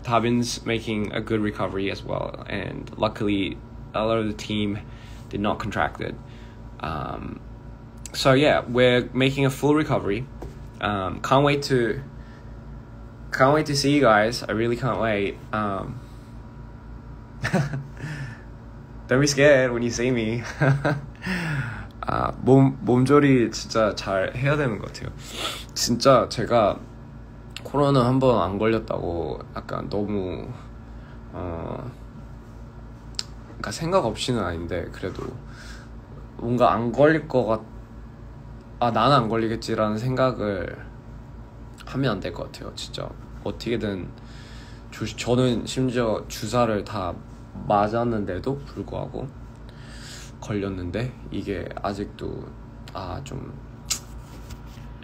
Tabin's making a good recovery as well, and luckily a lot of the team did not contract it. So yeah, we're making a full recovery. Can't wait to see you guys. I really can't wait. Don't be scared when you see me. 몸조리 진짜 잘 해야 되는 것 같아요. 진짜 제가 코로나 한 번 안 걸렸다고 약간 너무 그러니까 생각 없이는 아닌데 그래도 뭔가 안 걸릴 것 나는 안 걸리겠지라는 생각을 하면 안 될 것 같아요. 진짜 어떻게든 저는 심지어 주사를 다 맞았는데도 불구하고 걸렸는데 이게 아직도 좀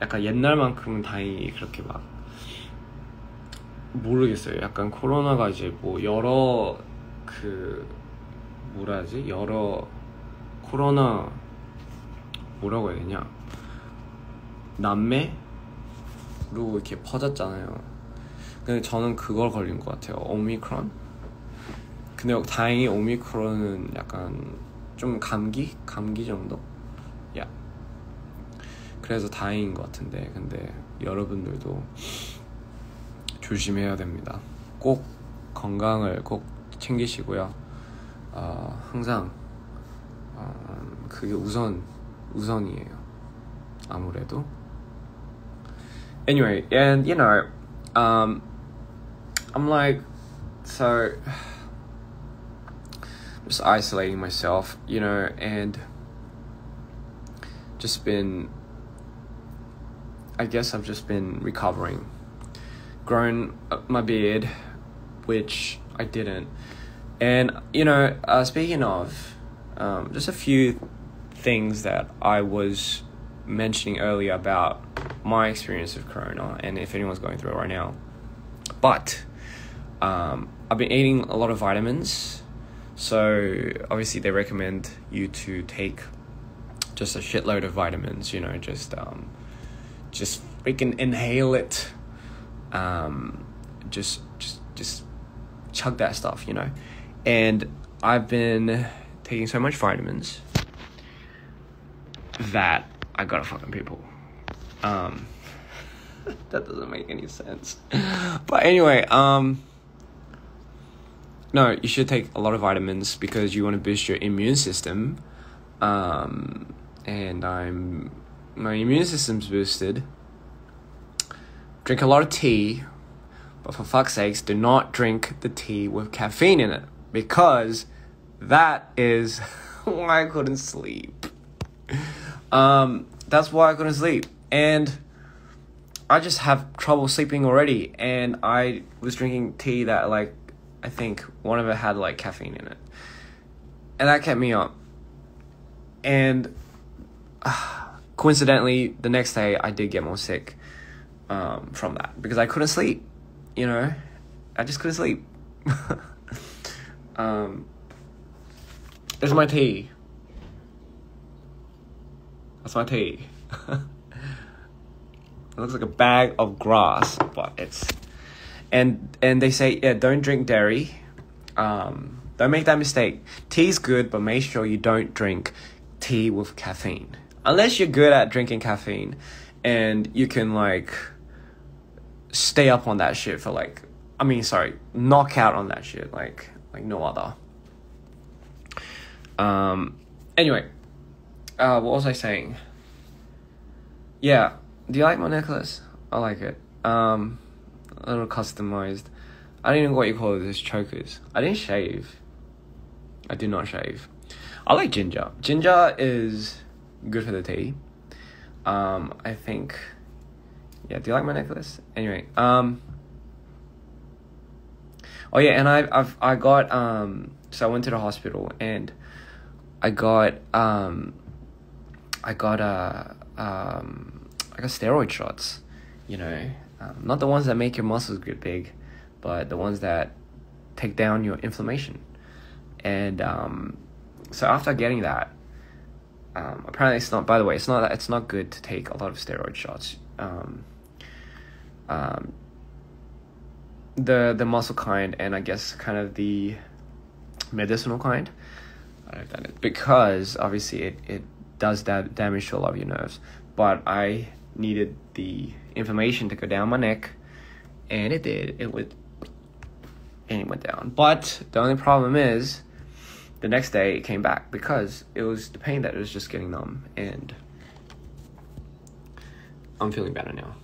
약간 옛날만큼은 다행히 그렇게 막 모르겠어요. 약간 코로나가 이제 뭐 여러 여러 코로나 뭐라고 해야 되냐, 남매로 이렇게 퍼졌잖아요. 근데 저는 그걸 걸린 것 같아요. 오미크론. 근데 다행히 오미크론은 약간 좀 감기 정도? 야. 그래서 다행인 것 같은데, 근데 여러분들도 조심해야 됩니다. 꼭 건강을 꼭 챙기시고요. 항상 그게 우선이에요. 아무래도. Anyway, and you know, I'm like just isolating myself, you know, and I guess I've just been recovering. Grown my beard, which I didn't. And, you know, speaking of, just a few things that I was mentioning earlier about my experience of corona and if anyone's going through it right now. But I've been eating a lot of vitamins. So obviously they recommend you to take just a shitload of vitamins, you know, just freaking inhale it. Just chug that stuff, you know. And I've been taking so much vitamins that I got a fucking pimple. That doesn't make any sense. But anyway, no, you should take a lot of vitamins because you want to boost your immune system. And my immune system's boosted. Drink a lot of tea, but for fuck's sakes, do not drink the tea with caffeine in it, because that is why I couldn't sleep. That's why I couldn't sleep. And I just have trouble sleeping already. And I was drinking tea that, like, I think one of it had, like, caffeine in it. And that kept me up. And coincidentally, the next day I did get more sick from that. Because I couldn't sleep, you know. I just couldn't sleep. There's my tea. That's my tea. It looks like a bag of grass, but it's... And they say, yeah, don't drink dairy. Don't make that mistake. Tea's good, but make sure you don't drink tea with caffeine. Unless you're good at drinking caffeine and you can, like, stay up on that shit for, like... knock out on that shit like no other. Anyway, what was I saying? Yeah, do you like my necklace? I like it. A little customized. I don't even know what you call this, chokers. I didn't shave. I did not shave. I like ginger. Ginger is good for the tea. I think... Yeah, do you like my necklace? Anyway, oh yeah, and I got so I went to the hospital and I got steroid shots, you know, not the ones that make your muscles get big, but the ones that take down your inflammation. And so after getting that, apparently it's not. By the way, it's not good to take a lot of steroid shots. the muscle kind, and I guess kind of the medicinal kind. I don't know if that is, because obviously it does damage to a lot of your nerves. But I needed the inflammation to go down my neck, and it did. It went down. But the only problem is, the next day it came back because it was the pain that was just getting numb, and I'm feeling better now.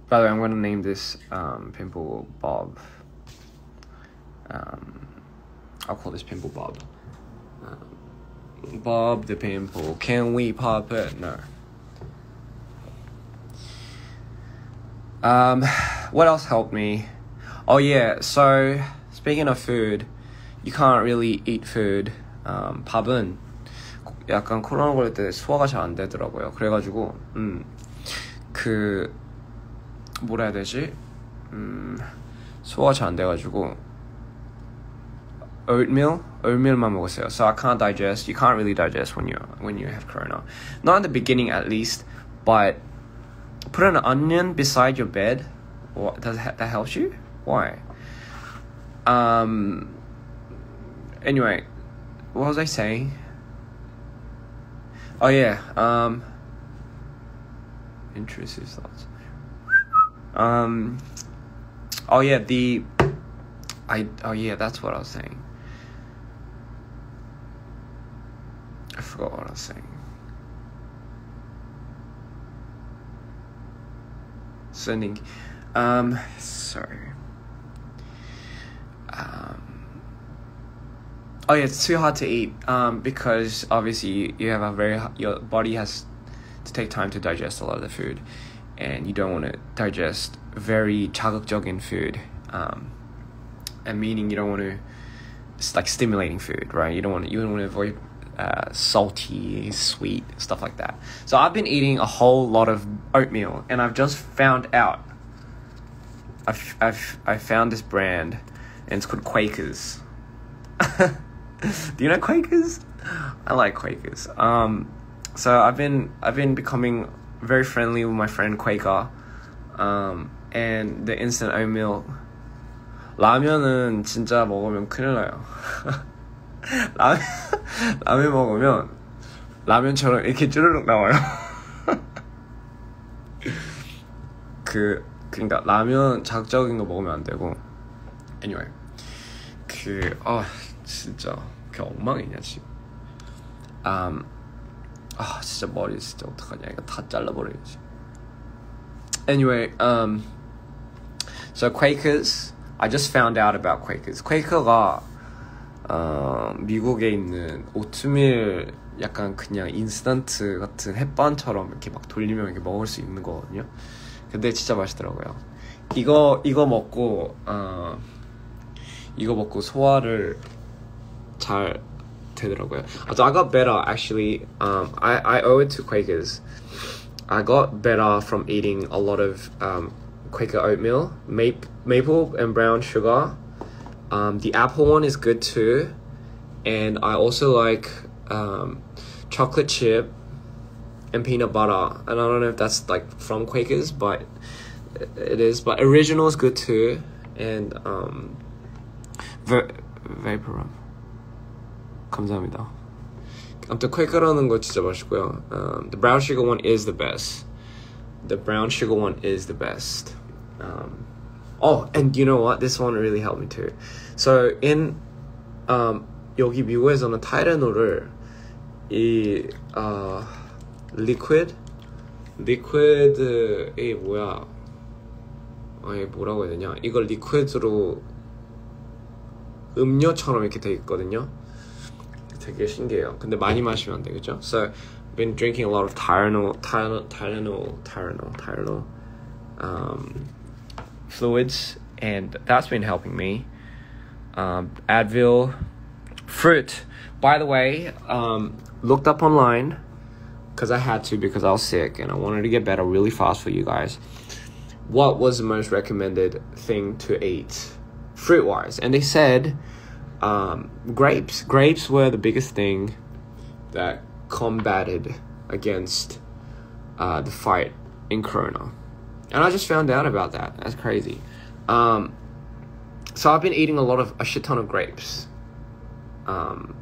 By the way, I'm going to name this pimple Bob. I'll call this pimple Bob. Bob the pimple, can we pop it? No. What else helped me? Oh yeah, so speaking of food, you can't really eat food. 밥은 약간 코로나 걸릴 때 소화가 잘 안 되더라고요. 그래가지고 그 뭐라 해야 되지? 소화가 잘 안 돼가지고 oatmeal만 먹었어요. So I can't digest. You can't really digest when you have corona. Not in the beginning, at least. But put an onion beside your bed. What does that helps you? Why? Anyway, what was I saying? Oh yeah. Intrusive thoughts. Oh yeah. That's what I was saying. I forgot what I was saying. Sorry. Oh yeah, it's too hard to eat because obviously you have your body has to take time to digest a lot of the food, and you don't want to digest very 자극적인 food, and meaning you don't want to, it's like stimulating food, right? You don't want to avoid salty, sweet stuff like that. So I've been eating a whole lot of oatmeal, and I've just found out. I found this brand, and it's called Quakers. Do you know Quakers? I like Quakers. So I've been becoming very friendly with my friend Quaker, and the instant oatmeal. 라면은 진짜 먹으면 큰일 나요. 라면 먹으면 라면처럼 이렇게 쭈르륵 나와요. 그러니까 라면 자극적인 거 먹으면 안 되고. Anyway, 진짜 그 엉망이냐 지금. 진짜 머리 진짜 어떡하냐, 이거 다 잘라버려야지. Anyway, so Quakers, I just found out about Quakers. Quaker가 미국에 있는 오트밀 약간 그냥 인스턴트 같은 햇반처럼 이렇게 막 돌리면 이렇게 먹을 수 있는 거거든요. 근데 진짜 맛있더라고요. 이거 먹고 소화를 잘 되더라고요. So I got better actually. I owe it to Quakers. I got better from eating a lot of Quaker oatmeal, maple and brown sugar. The apple one is good too, and I also like chocolate chip and peanut butter. And I don't know if that's like from Quakers, but it is. But original is good too, and Vapor. 감사합니다. 아무튼 퀘이커라는 거 진짜 맛있고요. The brown sugar one is the best. Oh, and you know what? This one really helped me too. So in 여기 미국에서는 타이레놀을 리퀴드이 뭐야? 얘 뭐라고 해야 되냐? 이걸 리퀴드로 음료처럼 이렇게 돼 있거든요. 되게 신기해요. 근데 많이 마시면 안 되겠죠? So I've been drinking a lot of Tylenol fluids, and that's been helping me. Advil, fruit. By the way, looked up online because I had to, because I was sick and I wanted to get better really fast for you guys. What was the most recommended thing to eat fruit-wise? And they said grapes. Grapes were the biggest thing that combated against the fight in Corona. And I just found out about that. That's crazy. So I've been eating a shit ton of grapes. I'm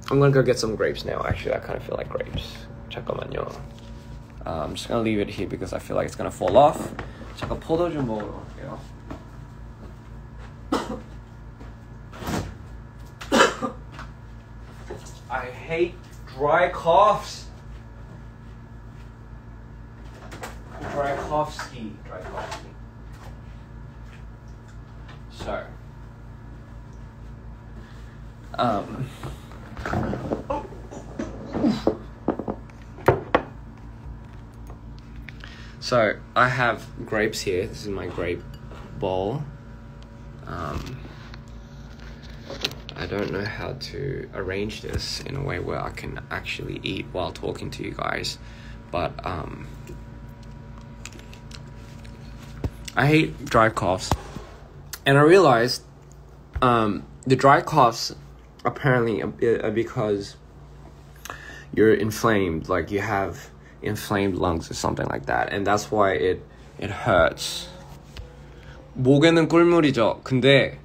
gonna go get some grapes now. Actually, I kind of feel like grapes. 잠깐만요. I'm just gonna leave it here because I feel like it's gonna fall off. 잠깐 포도 좀 먹으러 갈게요. I hate dry coughs. Dry coughski. So, so I have grapes here. This is my grape bowl. I don't know how to arrange this in a way where I can actually eat while talking to you guys, but I hate dry coughs, and I realized the dry coughs apparently are because you're inflamed, like you have inflamed lungs or something like that, and that's why it hurts. 목에는 꿀물이죠. 근데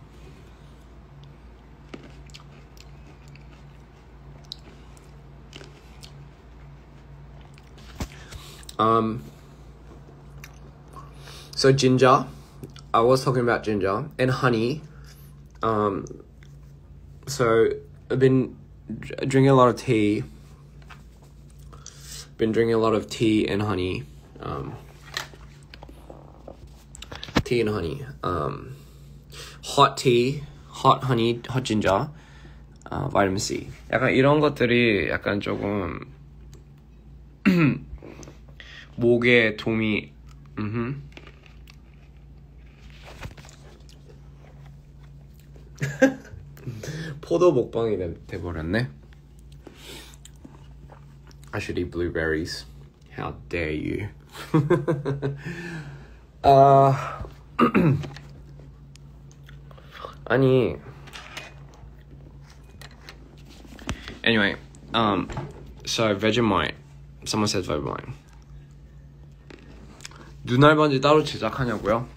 so ginger, I was talking about ginger and honey. So I've been drinking a lot of tea. Been drinking a lot of tea and honey. Tea and honey. Hot tea, hot honey, hot ginger, vitamin C. 약간 이런 것들이 약간 조금 목에 도움이. 포도 먹방이 돼버렸네. I should eat blueberries. How dare you? 아니. Anyway, so Vegemite. Someone said Vegemite. 눈알 반지 따로 제작하냐고요?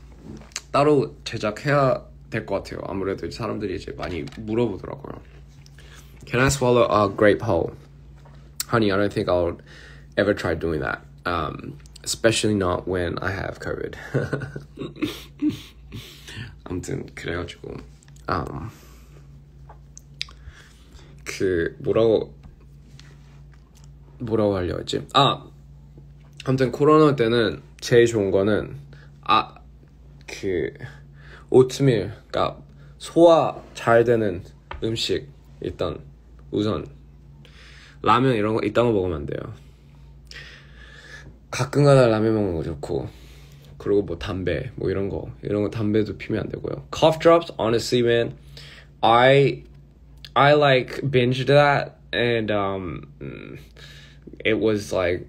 따로 제작해야 될 것 같아요. 아무래도 사람들이 이제 많이 물어보더라고요. Can I swallow a grape whole? Honey, I don't think I'll ever try doing that. Especially not when I have COVID. 아무튼 그래가지고 뭐라고 하려고 했지? 아무튼 코로나 때는 제일 좋은 거는 오트밀, 그러니까 소화 잘 되는 음식. 일단 우선 라면 이런 거 이딴 거 먹으면 안 돼요. 가끔가다 라면 먹는 거 좋고, 그리고 뭐 담배 뭐 이런 거 담배도 피면 안 되고요. Cough drops, honestly, man, I like binged that, and it was like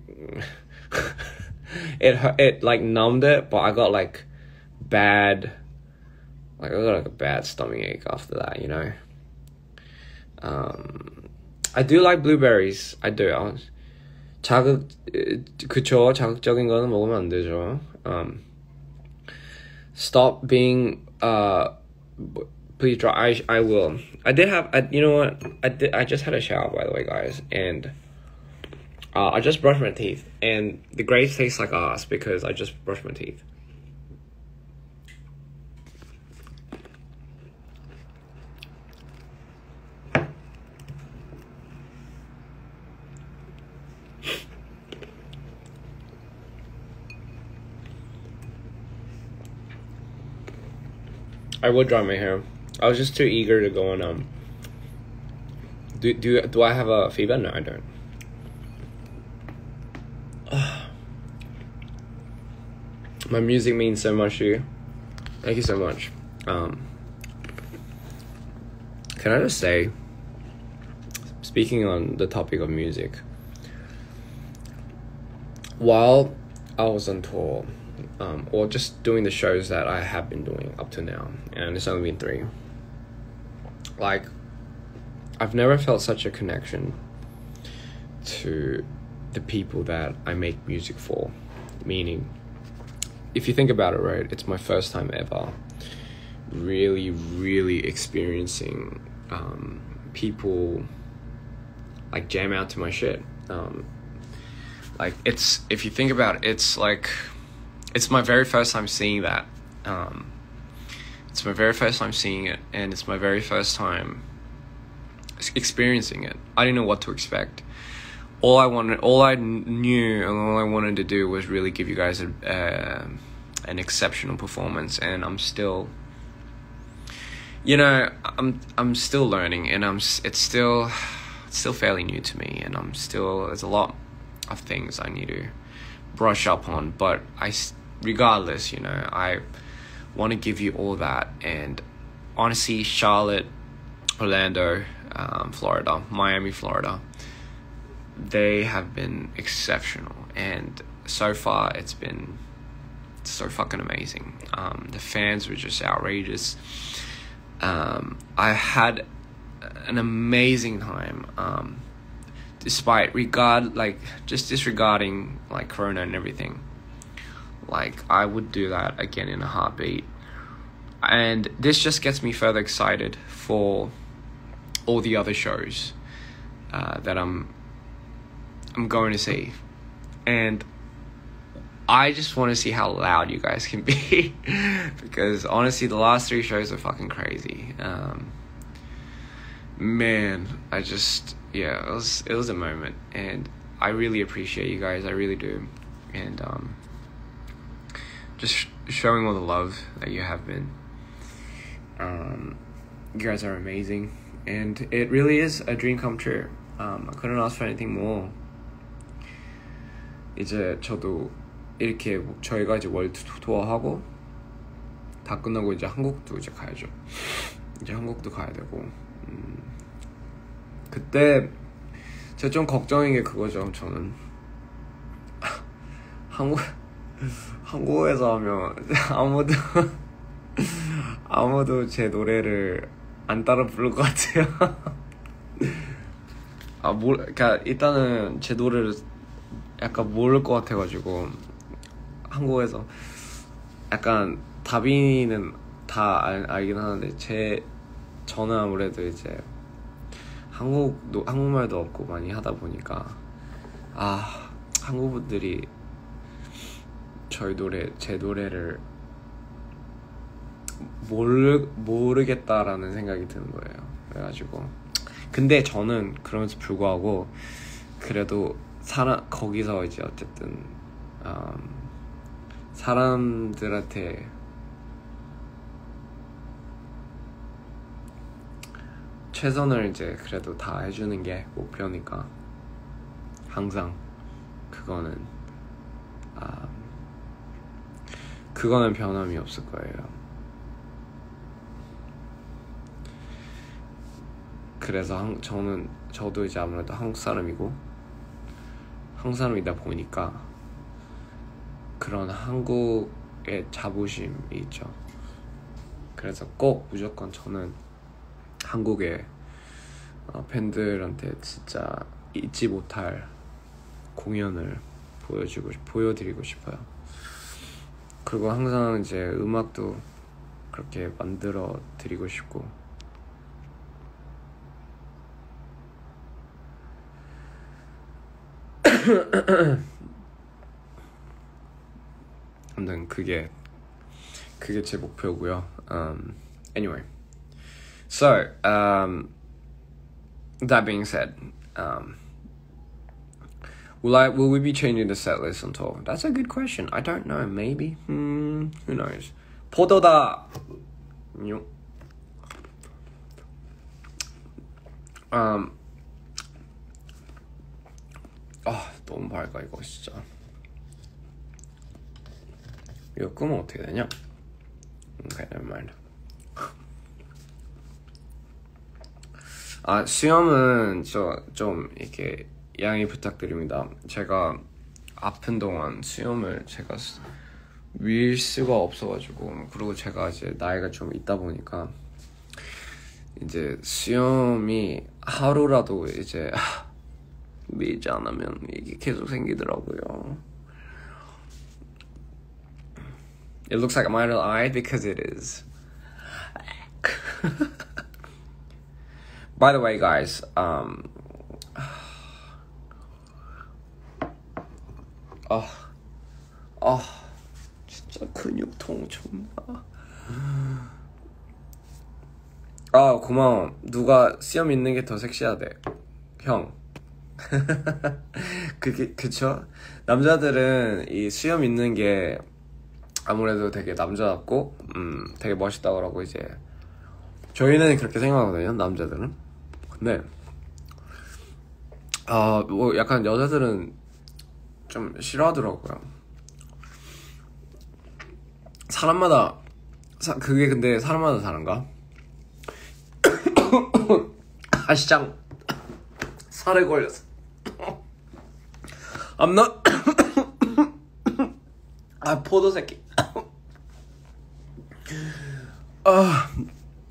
it like numbed it, but I got like I got a bad stomach ache after that, you know. I do like blueberries. I do. 자극적인 거는 먹으면 안 되죠. Stop being please dry. I will. You know what? I just had a shower, by the way, guys, and I just brushed my teeth, and the grapes taste like ass because I just brushed my teeth. I would dry my hair. I was just too eager to go on. Do I have a fever? No, I don't. My music means so much to you. Thank you so much. Can I just say, speaking on the topic of music, while I was on tour, or just doing the shows that I have been doing up to now, and it's only been 3, like, I've never felt such a connection to the people that I make music for. Meaning, if you think about it, right, it's my first time ever really experiencing people like jam out to my shit. Like, it's, if you think about it, it's like, it's my very first time seeing that. It's my very first time seeing it, and it's my very first time experiencing it. I didn't know what to expect. All I knew and all I wanted to do was really give you guys an exceptional performance, and I'm still, you know, I'm still learning, and it's still fairly new to me, and there's a lot of things I need to brush up on, but regardless, you know, I want to give you all that. And honestly, Charlotte, Orlando, Florida, Miami, Florida, they have been exceptional, and so far it's been so fucking amazing. The fans were just outrageous. I had an amazing time, disregarding like Corona and everything. Like, I would do that again in a heartbeat. And this just gets me further excited for all the other shows that I'm going to see. And I just want to see how loud you guys can be. Because honestly, the last 3 shows are fucking crazy. Man, it was a moment. And I really appreciate you guys. I really do. And just showing all the love that you have been. You guys are amazing, and it really is a dream come true. I couldn't ask for anything more. 이제 저도 이렇게 저희가 이제 월드 투어하고 다 끝나고 이제 한국도 이제 가야죠. 이제 한국도 가야 되고, 그때 제가 좀 걱정인 게 그거죠. 저는 한국에서 하면 아무도 제 노래를 안 따라 부를 것 같아요. 그러니까 일단은 제 노래를 약간 모를 것 같아가지고, 한국에서 약간 다빈이는 다 알긴 하는데 저는 아무래도 이제 한국말도 없고 많이 하다 보니까 한국 분들이 제 노래를 모르겠다라는 생각이 드는 거예요. 그래가지고, 근데 저는 그럼에도 불구하고 그래도 거기서 이제 어쨌든 사람들한테 최선을 이제 그래도 다 해주는 게 목표니까 항상 그거는 변함이 없을 거예요. 그래서 저도 이제 아무래도 한국 사람이다 보니까 그런 한국의 자부심이 있죠. 그래서 꼭 무조건 저는 한국의 팬들한테 진짜 잊지 못할 공연을 보여드리고 싶어요. 그리고 항상 이제 음악도 그렇게 만들어 드리고 싶고, 아무튼 그게 제 목표고요. Anyway, so that being said, will we be changing the set list on tour? That's a good question. I don't know. Maybe. Who knows? 포도다. 너무 밝아 이거 진짜. 이거 끄면 어떻게 되냐? Okay, never mind. 수염은 좀 이렇게 양해 부탁드립니다. 제가 아픈 동안 수염을 제가 밀 수가 없어가지고, 그리고 제가 이제 나이가 좀 있다 보니까 이제 수염이 하루라도 이제 밀지 않으면 이게 계속 생기더라고요. It looks like my little eye because it is. By the way, guys, 진짜 근육통 존나. 고마워. 누가 수염 있는 게 더 섹시하대. 형. 그쵸? 남자들은 이 수염 있는 게 아무래도 되게 남자답고, 되게 멋있다고 그러고, 이제. 저희는 그렇게 생각하거든요, 남자들은. 근데, 뭐 약간 여자들은 좀 싫어하더라고요. 사람마다, 그게 근데 사람마다 다른가? 시장 살에 걸렸어. I'm not. 포도 새끼.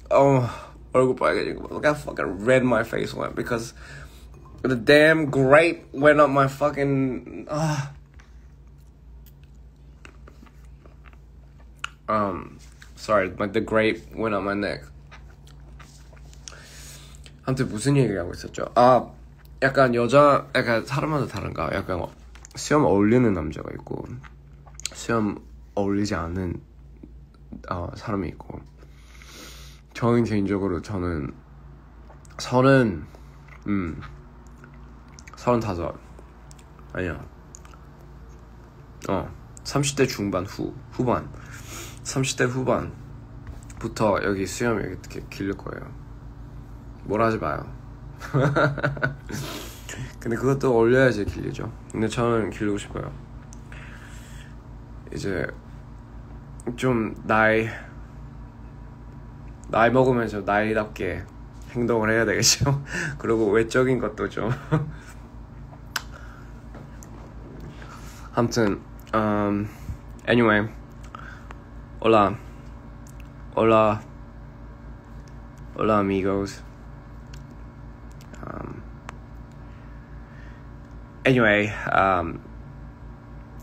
얼굴 빨개지고. Look how fucking red my face went because the damn grape went up my fucking. Sorry, the grape went up my neck. 아무튼 무슨 얘기를 하고 있었죠? 약간 사람마다 다른가? 약간 수염 어울리는 남자가 있고 수염 어울리지 않는 사람이 있고. 저는 개인적으로 저는 35 아니야 30대 중반 후반 30대 후반부터 여기 수염이 이렇게 길릴 거예요. 뭐라 하지 마요. 근데 그것도 올려야지 길리죠. 근데 저는 기르고 싶어요. 이제 좀 나이 먹으면서 나이답게 행동을 해야 되겠죠. 그리고 외적인 것도 좀. 아무튼 anyway, hola amigos. Anyway,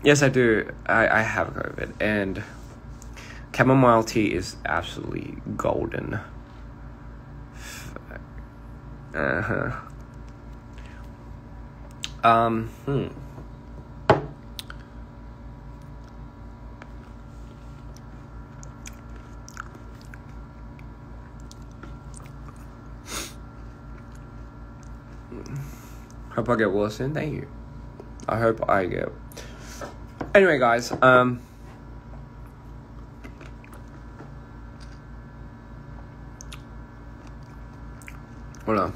yes, I do. I have COVID, and chamomile tea is absolutely golden. Hope I get worse soon. Thank you. I hope I get. Anyway, guys. Hola.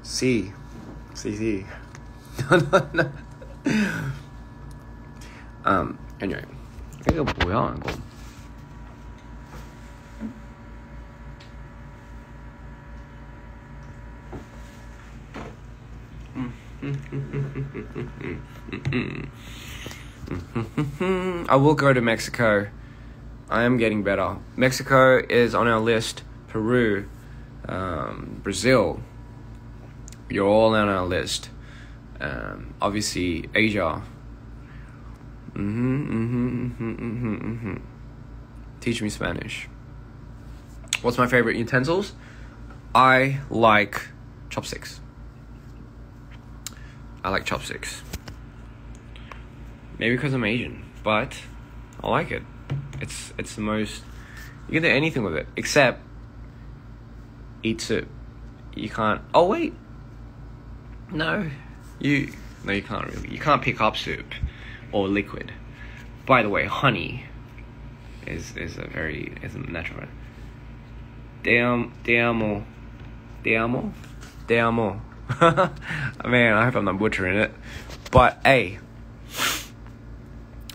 Sí. No. Anyway. 이거 뭐야 이거? I will go to Mexico. I am getting better. Mexico is on our list. Peru, Brazil. You're all on our list. Obviously, Asia. Teach me Spanish. What's my favorite utensils? I like chopsticks. Maybe because I'm Asian, but I like it. It's the most. You can do anything with it except eat soup. You can't. Oh wait, no, you can't really. You can't pick up soup or liquid. By the way, honey is a natural. Te amo. Man, I hope I'm not butchering it. But hey.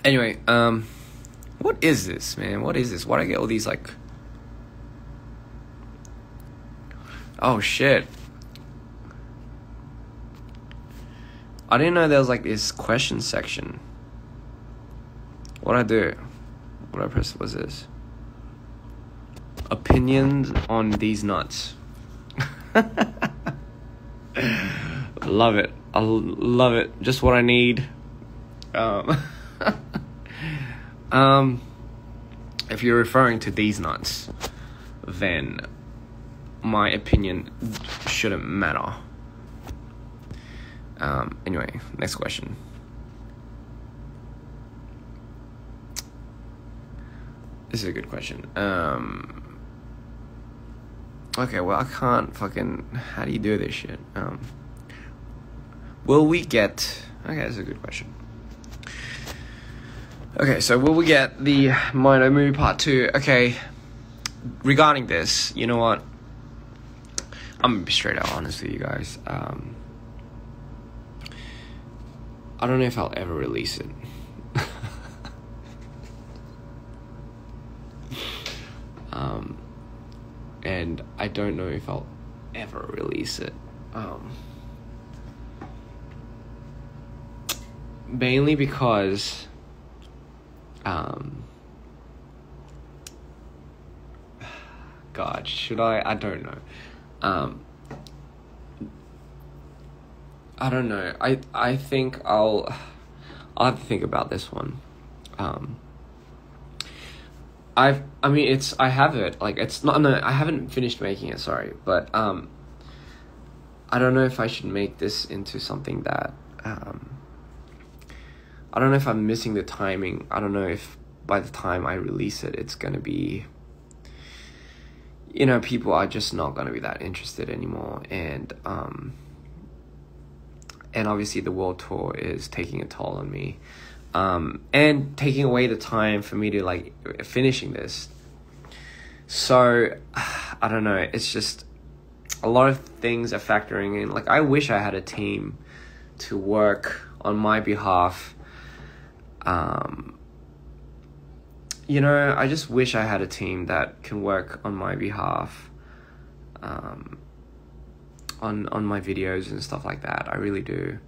Anyway, what is this, man? What is this? Why'd I get all these like? Oh shit. I didn't know there was like this question section. What'd I do? What I press? What's this? Opinions on these nuts. Love it. love it. Just what I need. If you're referring to these nuts, then my opinion shouldn't matter. Anyway, next question. This is a good question. Okay, well, I can't fucking... How do you do this shit? Will we get... Okay, that's a good question. Okay, so will we get the Mino movie part 2? Okay, regarding this, you know what? I'm gonna be straight out honest with you guys. I don't know if I'll ever release it. And I don't know if I'll ever release it. Mainly because God, should I don't know. I don't know. I think I'll have to think about this one. I have it. Like, it's not. No, I haven't finished making it. Sorry, but I don't know if I should make this into something that I don't know if I'm missing the timing. I don't know if by the time I release it, it's gonna be, you know, people are just not gonna be that interested anymore, and obviously the world tour is taking a toll on me. And taking away the time for me to, like, finishing this. So, I don't know, it's just a lot of things are factoring in. Like, I wish I had a team to work on my behalf. You know, I just wish I had a team that can work on my behalf, on my videos and stuff like that. I really do.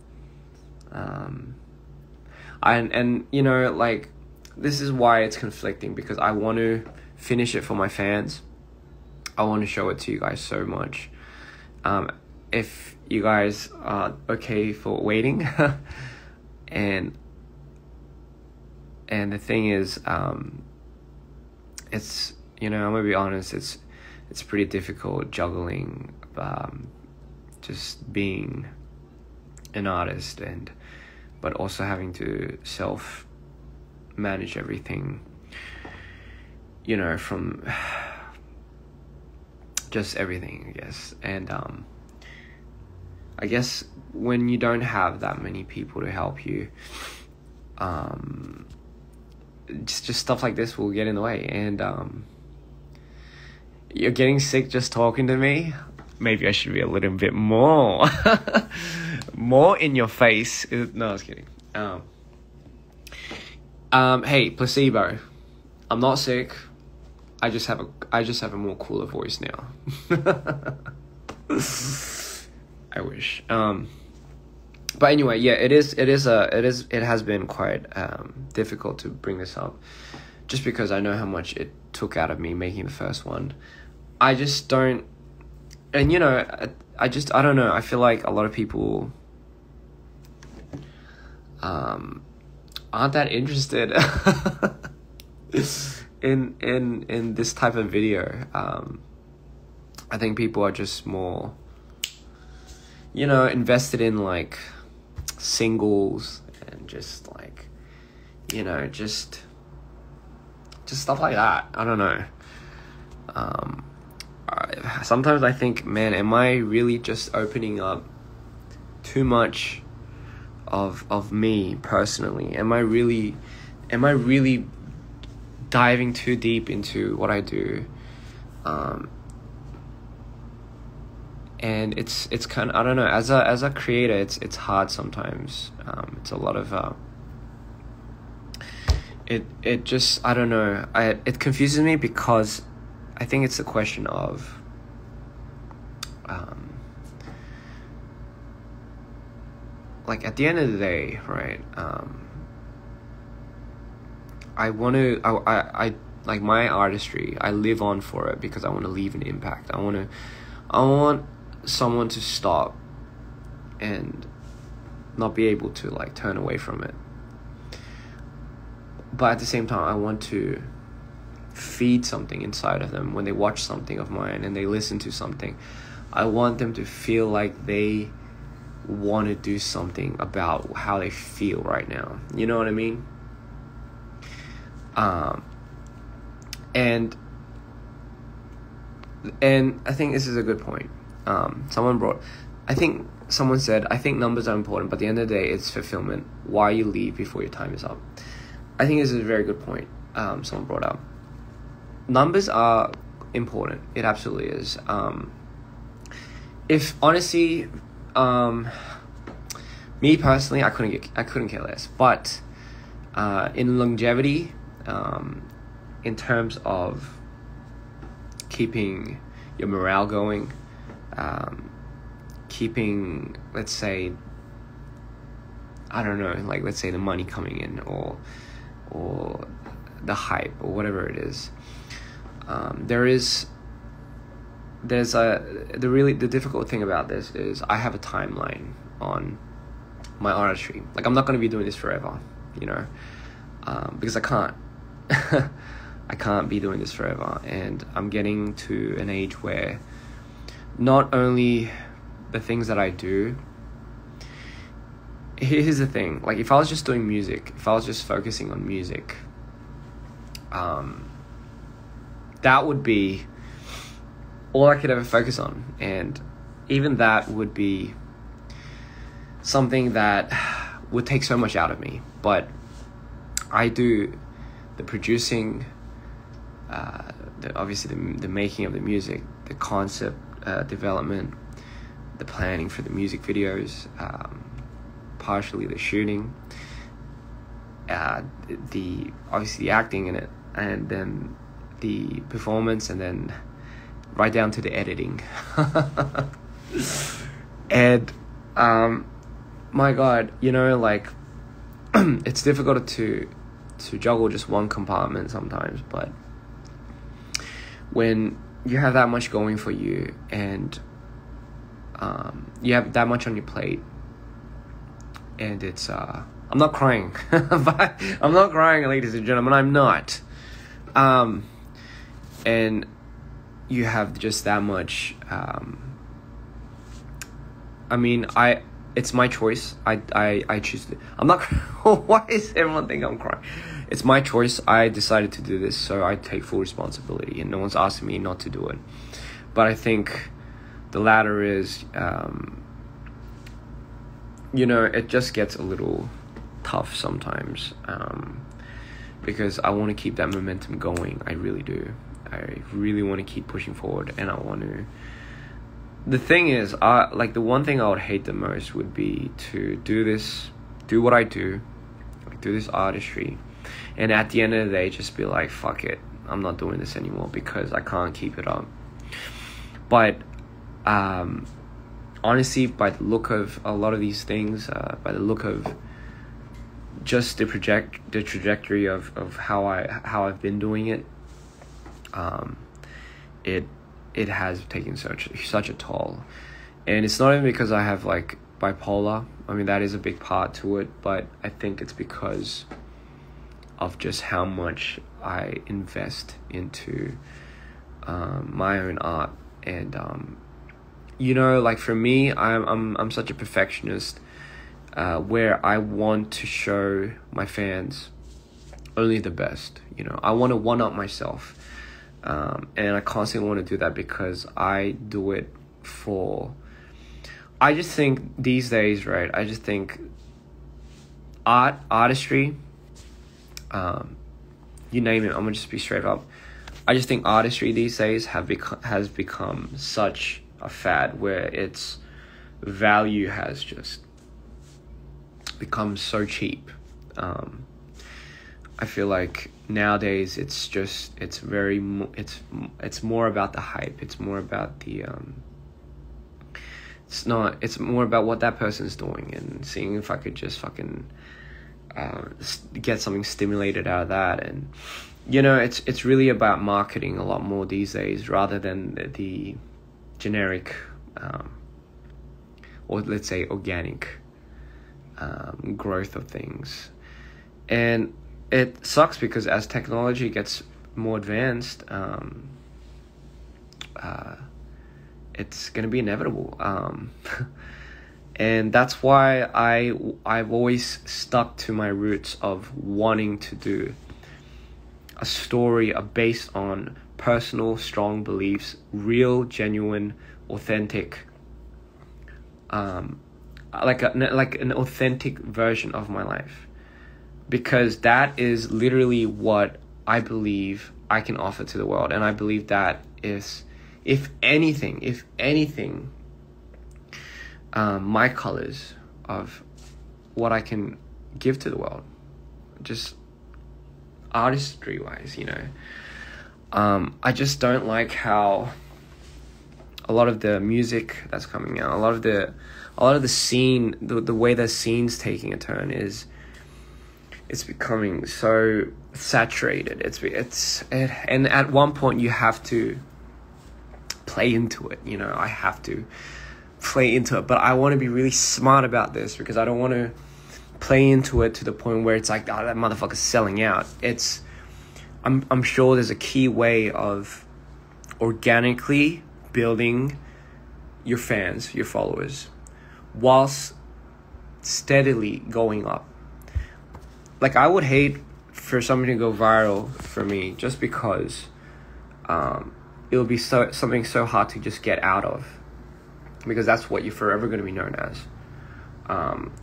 And you know, like, this is why it's conflicting, because I want to finish it for my fans. I want to show it to you guys so much. If you guys are okay for waiting, and the thing is, it's, you know, I'm gonna be honest, it's pretty difficult juggling, just being an artist but also having to self-manage everything, you know, from just everything, I guess. And I guess when you don't have that many people to help you, just stuff like this will get in the way. And you're getting sick just talking to me. Maybe I should be a little bit more more in your face. No, I was kidding. Hey, placebo. I'm not sick. I just have a more cooler voice now. I wish. But anyway, yeah, it has been quite difficult to bring this up, just because I know how much it took out of me making the first one. I just don't. And, you know, I don't know. I feel like a lot of people aren't that interested in this type of video. I think people are just more, you know, invested in, like, singles and just, like, you know, just stuff like that. I don't know. Sometimes I think, man, am I really just opening up too much of me personally? Am I really diving too deep into what I do? And it's kind of, I don't know, as a creator, it's hard sometimes. It's a lot of it just, I don't know, it confuses me, because I think it's a question of like, at the end of the day, right, I want to, I like, my artistry, I live on for it because I want to leave an impact. I want someone to stop and not be able to like turn away from it. But at the same time, I want to feed something inside of them when they watch something of mine and they listen to something. I want them to feel like they want to do something about how they feel right now. You know what I mean? And I think this is a good point. Someone said, I think numbers are important, but at the end of the day, it's fulfillment. Why you leave before your time is up. I think this is a very good point someone brought up. Numbers are important. It absolutely is. If honestly, me personally, I couldn't care less. But in longevity, in terms of keeping your morale going, keeping, let's say, I don't know, like let's say the money coming in or the hype or whatever it is. The difficult thing about this is I have a timeline on my artistry. Like, I'm not going to be doing this forever, you know, because I can't. I can't be doing this forever, and I'm getting to an age where not only the things that I do. Here's the thing, like if I was just doing music, if I was just focusing on music, that would be all I could ever focus on, and even that would be something that would take so much out of me. But I do the producing, obviously the making of the music, the concept development, the planning for the music videos, partially the shooting, obviously the acting in it, and then the performance, and then right down to the editing. And my God, you know, like it's difficult to juggle just one compartment sometimes, but when you have that much going for you and you have that much on your plate, and it's I'm not crying, but I'm not crying, ladies and gentlemen, I'm not. And you have just that much. I mean, it's my choice. I choose to. I'm not. Why is everyone think I'm crying? It's my choice. I decided to do this, so I take full responsibility, and no one's asking me not to do it. But I think the latter is, you know, it just gets a little tough sometimes, because I want to keep that momentum going. I really do. I really want to keep pushing forward, and I want to. The thing is, like the one thing I would hate the most would be to do what I do, like do this artistry, and at the end of the day, just be like, fuck it, I'm not doing this anymore because I can't keep it up. But honestly, by the look of a lot of these things, by the look of just the trajectory of how I've been doing it, it has taken such a toll. And it's not even because I have like bipolar. I mean, that is a big part to it, but I think it's because of just how much I invest into my own art. And you know, like for me, I'm such a perfectionist, where I want to show my fans only the best. You know, I want to one-up myself. And I constantly want to do that because I do it for. I just think these days, right? I just think artistry, you name it. I'm gonna just be straight up. I just think artistry these days has become such a fad where its value has just become so cheap. I feel like nowadays it's more about the hype. It's more about the it's more about what that person's doing and seeing if I could just fucking get something stimulated out of that. And you know, it's really about marketing a lot more these days rather than the generic or let's say organic growth of things. And it sucks because as technology gets more advanced, it's going to be inevitable. And that's why I've always stuck to my roots of wanting to do a story based on personal, strong beliefs, real, genuine, authentic, like an authentic version of my life, because that is literally what I believe I can offer to the world. And I believe that is, if anything, my colors of what I can give to the world, just artistry wise, I just don't like how a lot of the music that's coming out, a lot of the scene, the way the scene's taking a turn is, it's becoming so saturated. And at one point you have to play into it. I have to play into it, but I want to be really smart about this, because I don't want to play into it to the point where it's like, oh, that motherfucker's selling out. I'm sure there's a key way of organically building your fans, your followers, whilst steadily going up. Like, I would hate for something to go viral for me just because it'll be something so hard to just get out of, because that's what you're forever going to be known as.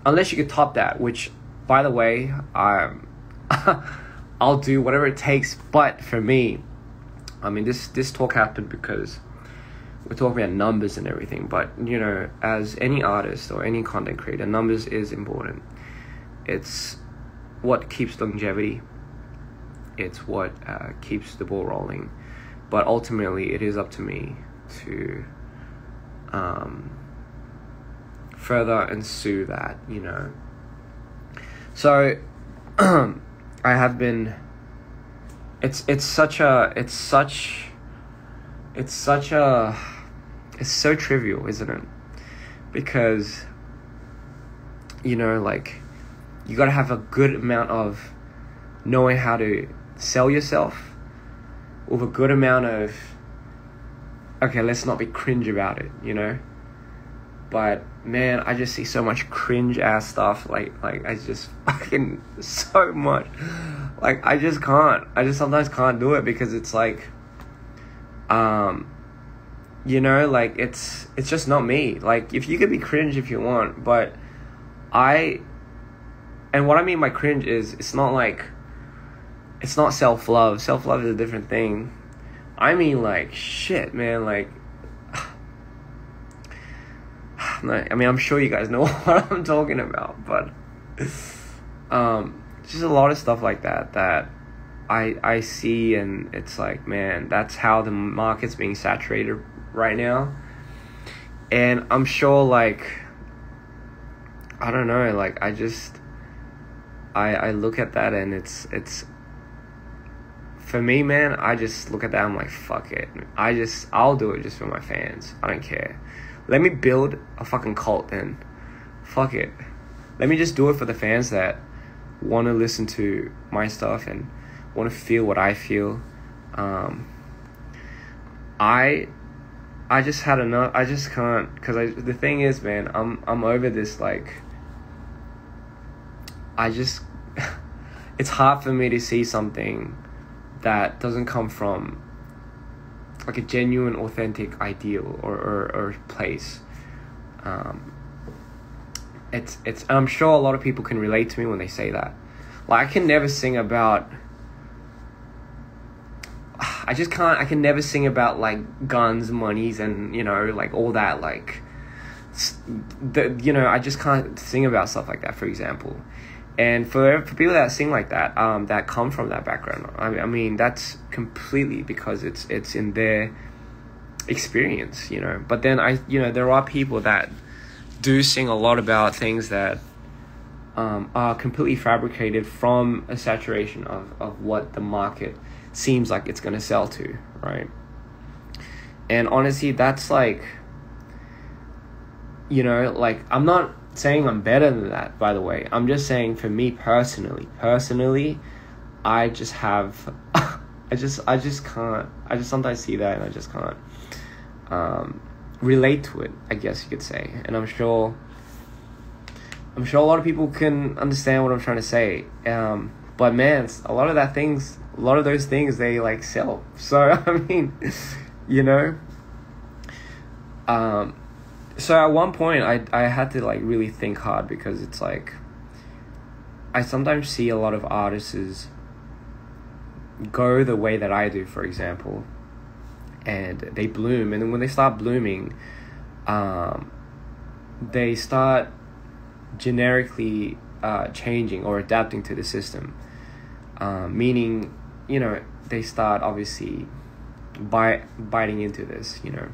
Unless you could top that, which, by the way, I'll do whatever it takes. But for me, I mean, this talk happened because we're talking about numbers and everything. But, as any artist or any content creator, numbers is important. It's what keeps longevity. It's what keeps the ball rolling. But ultimately, it is up to me to further ensue that, So I have been. It's so trivial, isn't it? Because like, you gotta have a good amount of knowing how to sell yourself, with a good amount of, okay, let's not be cringe about it, But man, I just see so much cringe ass stuff. Like I just fucking so much. Like, I just sometimes can't do it, because it's like, like, it's just not me. Like, if you could be cringe if you want, but and what I mean by cringe is, it's not self-love. Self-love is a different thing. I mean, like, shit, man, like, I mean, I'm sure you guys know what I'm talking about, but just a lot of stuff like that I see, and it's like, man, that's how the market's being saturated right now. And I'm sure, like, I don't know, like, I look at that, and it's for me, man, I just look at that, I'm like, fuck it. I'll do it just for my fans. I don't care. Let me build a fucking cult then. Fuck it. Let me just do it for the fans that want to listen to my stuff and want to feel what I feel. I just had enough. I just can't, because the thing is, man, I'm over this, like, it's hard for me to see something that doesn't come from, like, a genuine, authentic ideal or place. It's I'm sure a lot of people can relate to me when they say that. Like, I can never sing about, I can never sing about, like, guns, monies, and, like, all that, like, I just can't sing about stuff like that, for example. And for people that sing like that, that come from that background, I mean, that's completely because it's in their experience, But then there are people that do sing a lot about things that are completely fabricated from a saturation of what the market seems like it's going to sell to, right? And honestly, that's like, like, I'm not saying I'm better than that, by the way. I'm just saying for me personally, I just have, I just can't, I just sometimes see that and I just can't relate to it, I guess you could say. And I'm sure a lot of people can understand what I'm trying to say. But man, a lot of those things, they like sell. So, I mean, you know, so at one point I had to like really think hard, because it's like, I sometimes see a lot of artists go the way that I do, for example, and they bloom, and then when they start blooming, they start generically changing or adapting to the system, meaning, you know, they start obviously biting into this, you know.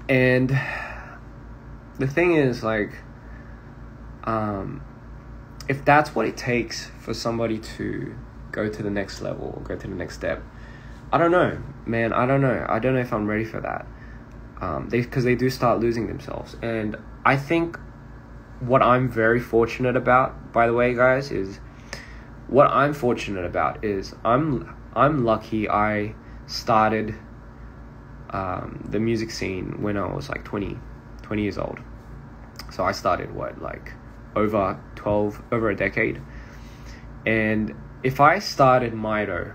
And the thing is, like, if that's what it takes for somebody to go to the next level or go to the next step, I don't know, man. I don't know if I'm ready for that. Because they do start losing themselves. And I think what I'm very fortunate about, by the way, guys, is I'm lucky I started the music scene when I was like 20 years old. So I started over a decade. And if I started Mido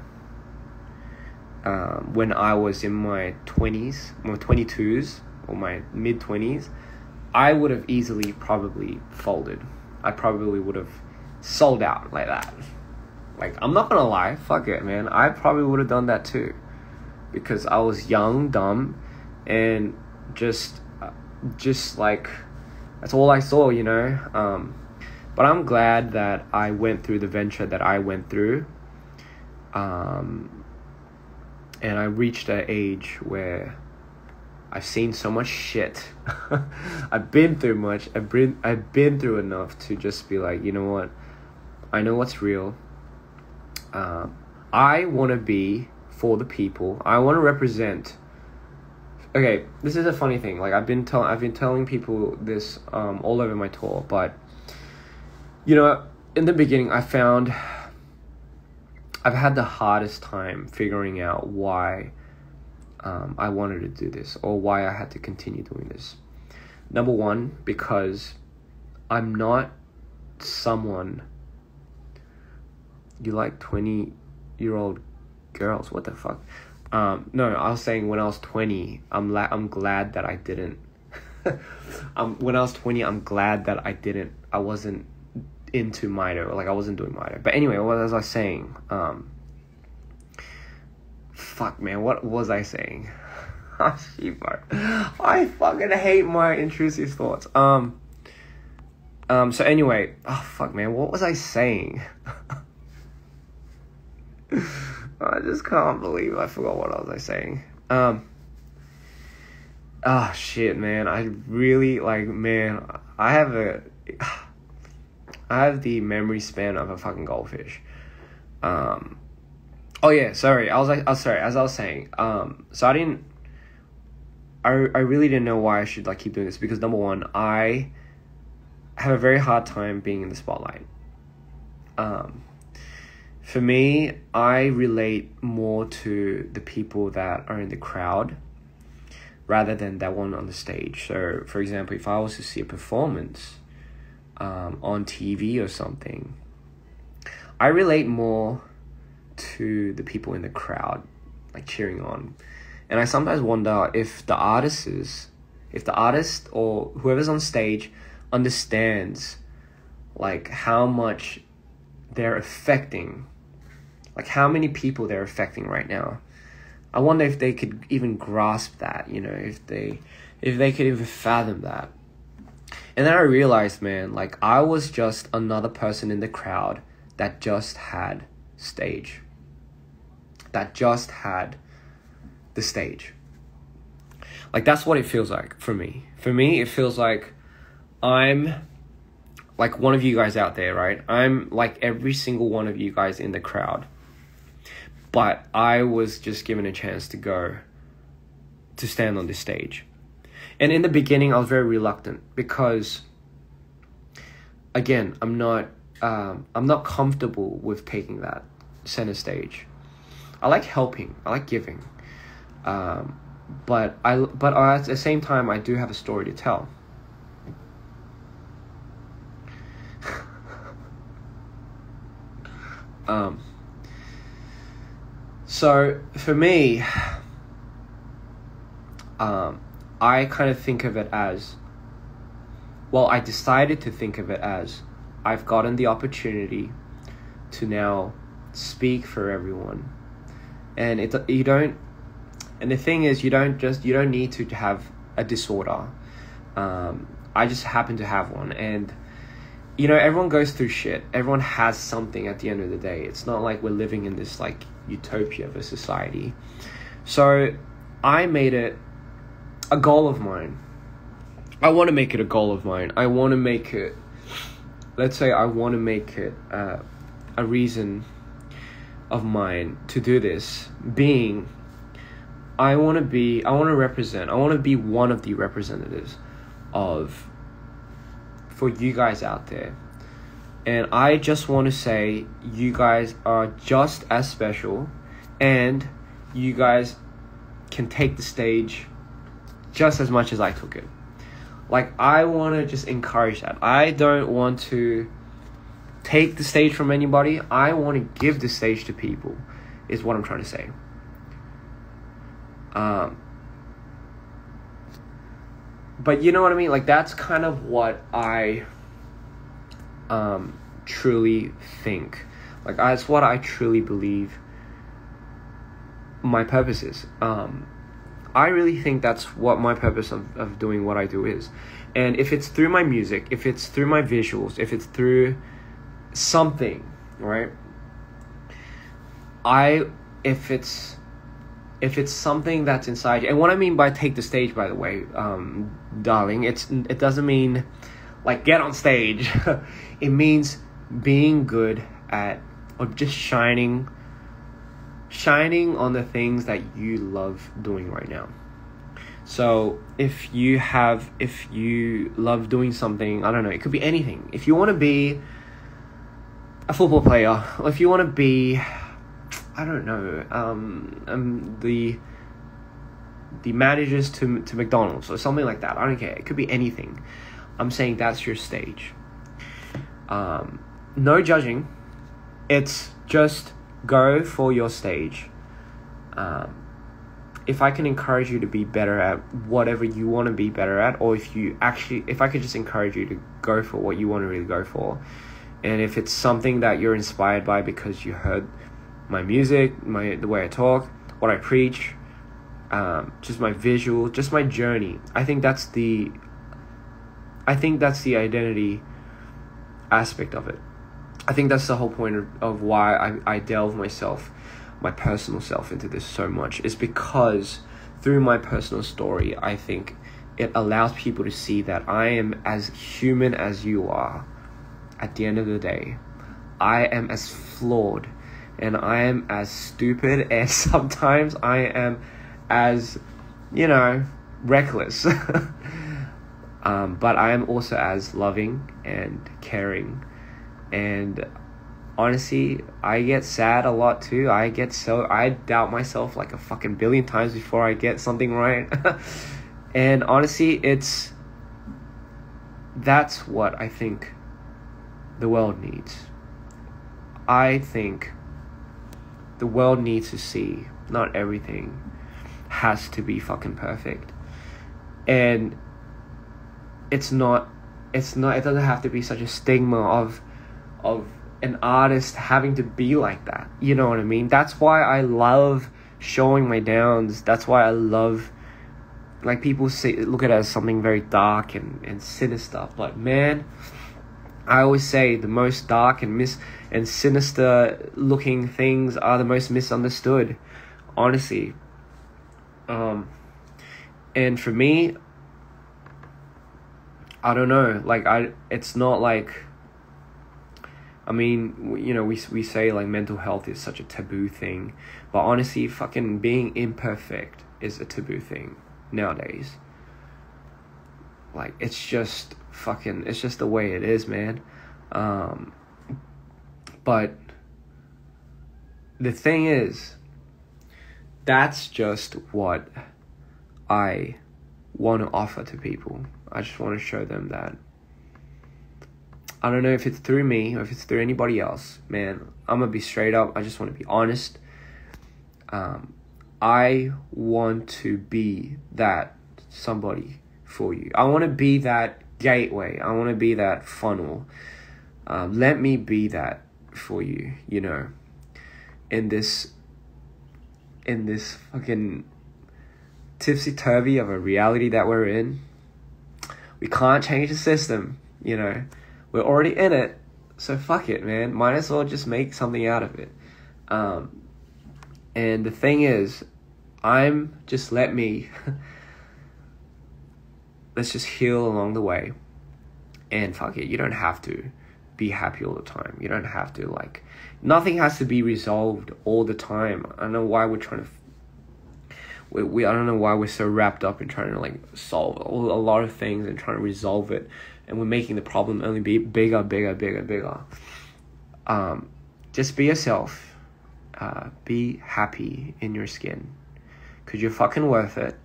when I was in my 20s, my 22s, or my mid-20s, I would have easily probably folded. I probably would have sold out like that. Like, I'm not gonna lie, fuck it, man. I probably would have done that too, because I was young, dumb, and just like, that's all I saw, you know. But I'm glad that I went through the venture that I went through, and I reached an age where I've seen so much shit. I've been through much. I've been through enough to just be like, you know what? I know what's real. I want to be for the people. I want to represent. Okay, this is a funny thing. Like, I've been telling people this all over my tour, but you know, in the beginning, I've had the hardest time figuring out why I wanted to do this, or why I had to continue doing this. Number one, because I'm not someone. You like 20-year-old girls? What the fuck? No, I was saying when I was 20, I'm glad that I didn't. When I was 20, I'm glad that I wasn't into Mido. Like, I wasn't doing Mido. But anyway, what was I saying? Fuck, man, what was I saying? Oh, shit, bro. I fucking hate my intrusive thoughts. So anyway, oh fuck, man, what was I saying? I just can't believe I forgot what I was saying. Oh shit, man, I really, like, man, I have the memory span of a fucking goldfish. Oh yeah, sorry. Sorry. As I was saying, so I really didn't know why I should like keep doing this, because number one, I have a very hard time being in the spotlight. For me, I relate more to the people that are in the crowd rather than that one on the stage. So, for example, if I was to see a performance on TV or something, I relate more to the people in the crowd, like cheering on. And I sometimes wonder if the artist or whoever's on stage understands like how much they're affecting, like how many people they're affecting right now. I wonder if they could even grasp that, you know, if they could even fathom that. And then I realized, man, like I was just another person in the crowd that just had stage. That just had the stage. Like, that's what it feels like for me. For me, it feels like I'm like one of you guys out there, right? I'm like every single one of you guys in the crowd. But I was just given a chance to stand on this stage. And in the beginning, I was very reluctant because, again, I'm not comfortable with taking that center stage. I like helping. I like giving. But at the same time, I do have a story to tell. So for me, I kind of think of it as, well, I decided to think of it as, I've gotten the opportunity to now speak for everyone. And and the thing is, you don't need to have a disorder. I just happen to have one, and everyone goes through shit. Everyone has something at the end of the day. It's not like we're living in this like utopia of a society. So I made it a goal of mine. I want to make it a goal of mine. I want to make it, let's say I want to make it a reason of mine to do this, being I want to be one of the representatives for you guys out there. And I just want to say, you guys are just as special, and you guys can take the stage just as much as I took it. Like, I want to just encourage that. I don't want to take the stage from anybody. I want to give the stage to people, is what I'm trying to say. But you know what I mean? Like, that's kind of what I truly think. Like, that's what I truly believe my purpose is. I really think that's what my purpose of doing what I do is. And if it's through my music, if it's through my visuals, if it's through something, right? If it's something that's inside you, and what I mean by take the stage, by the way, darling, it doesn't mean like get on stage. It means being good at, or just shining on the things that you love doing right now. So if you love doing something, I don't know, it could be anything. If you want to be a football player, or if you want to be, I don't know, the managers to McDonald's or something like that. I don't care. It could be anything. I'm saying that's your stage. No judging. It's just go for your stage. If I can encourage you to be better at whatever you want to be better at, or if I could just encourage you to go for what you want to really go for, and if it's something that you're inspired by because you heard my music, the way I talk, what I preach, just my visual, just my journey, I think that's the identity aspect of it. I think that's the whole point of why I delve my personal self into this so much, is because through my personal story, I think it allows people to see that I am as human as you are. At the end of the day, I am as flawed, and I am as stupid, and sometimes I am as, reckless. But I am also as loving and caring. And honestly, I get sad a lot too. I doubt myself like a fucking billion times before I get something right. And honestly, that's what I think the world needs. I think the world needs to see not everything has to be fucking perfect. And it doesn't have to be such a stigma of an artist having to be like that. You know what I mean? That's why I love showing my downs. That's why I love, like, people look at it as something very dark and sinister. But man, I always say the most dark and sinister looking things are the most misunderstood, honestly. And for me, I don't know, like, it's not like, I mean, we say like mental health is such a taboo thing, but honestly, fucking being imperfect is a taboo thing nowadays. Like, it's just the way it is, man. But the thing is, that's just what I want to offer to people. I just want to show them that, I don't know if it's through me or if it's through anybody else, man, I'm going to be straight up. I just want to be honest. I want to be that somebody for you. I want to be that gateway. I want to be that funnel. Let me be that for you, you know, in this fucking tipsy-turvy of a reality that we're in. We can't change the system, you know. We're already in it, so fuck it, man. Might as well just make something out of it. And the thing is, let's just heal along the way. And fuck it, you don't have to be happy all the time. You don't have to, like, nothing has to be resolved all the time. I don't know why we're trying to, I don't know why we're so wrapped up in trying to, like, solve a lot of things and trying to resolve it. And we're making the problem only be bigger. Just be yourself. Be happy in your skin. Because you're fucking worth it.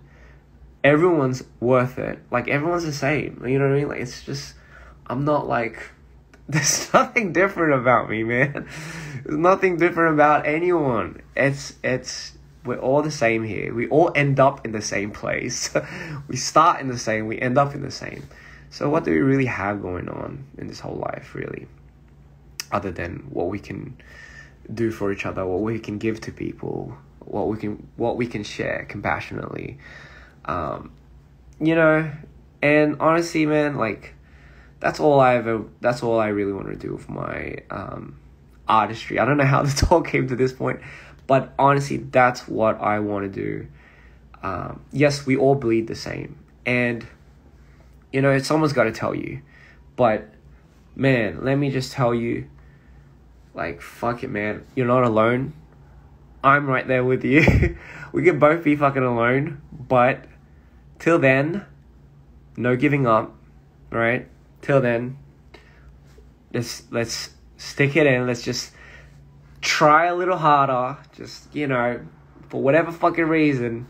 Everyone's worth it. Like, everyone's the same. You know what I mean? Like, it's just, I'm not like, there's nothing different about me, man. There's nothing different about anyone. We're all the same here. We all end up in the same place. We start in the same, we end up in the same. So what do we really have going on in this whole life, really? Other than what we can do for each other, what we can give to people, what we can share compassionately. You know, and honestly, man, like, that's all I really want to do with my artistry. I don't know how the talk came to this point, but honestly, that's what I want to do. Yes, we all bleed the same, and you know, someone's got to tell you, but man, let me just tell you, like, fuck it, man, you're not alone. I'm right there with you. We could both be fucking alone, but till then, no giving up, right? Till then, let's stick it in. Let's just try a little harder, just, you know, for whatever fucking reason,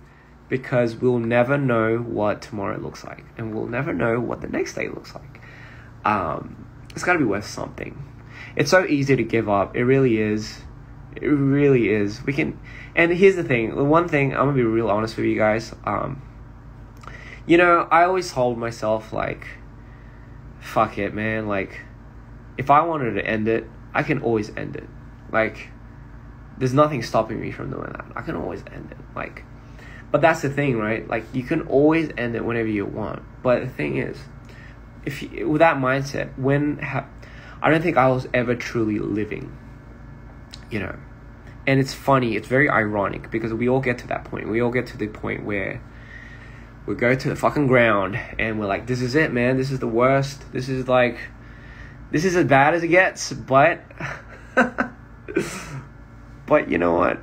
because we'll never know what tomorrow looks like, and we'll never know what the next day looks like. It's got to be worth something. It's so easy to give up. It really is. It really is. We can, and here's the thing. The one thing, I'm gonna be real honest with you guys. You know, I always told myself, like, fuck it, man. Like, if I wanted to end it, I can always end it. Like, there's nothing stopping me from doing that. I can always end it. Like, but that's the thing, right? Like, you can always end it whenever you want. But the thing is, with that mindset, I don't think I was ever truly living, you know. And it's funny, it's very ironic, because we all get to that point. We all get to the point where we go to the fucking ground and we're like, this is it, man. This is the worst. This is as bad as it gets. But, but you know what?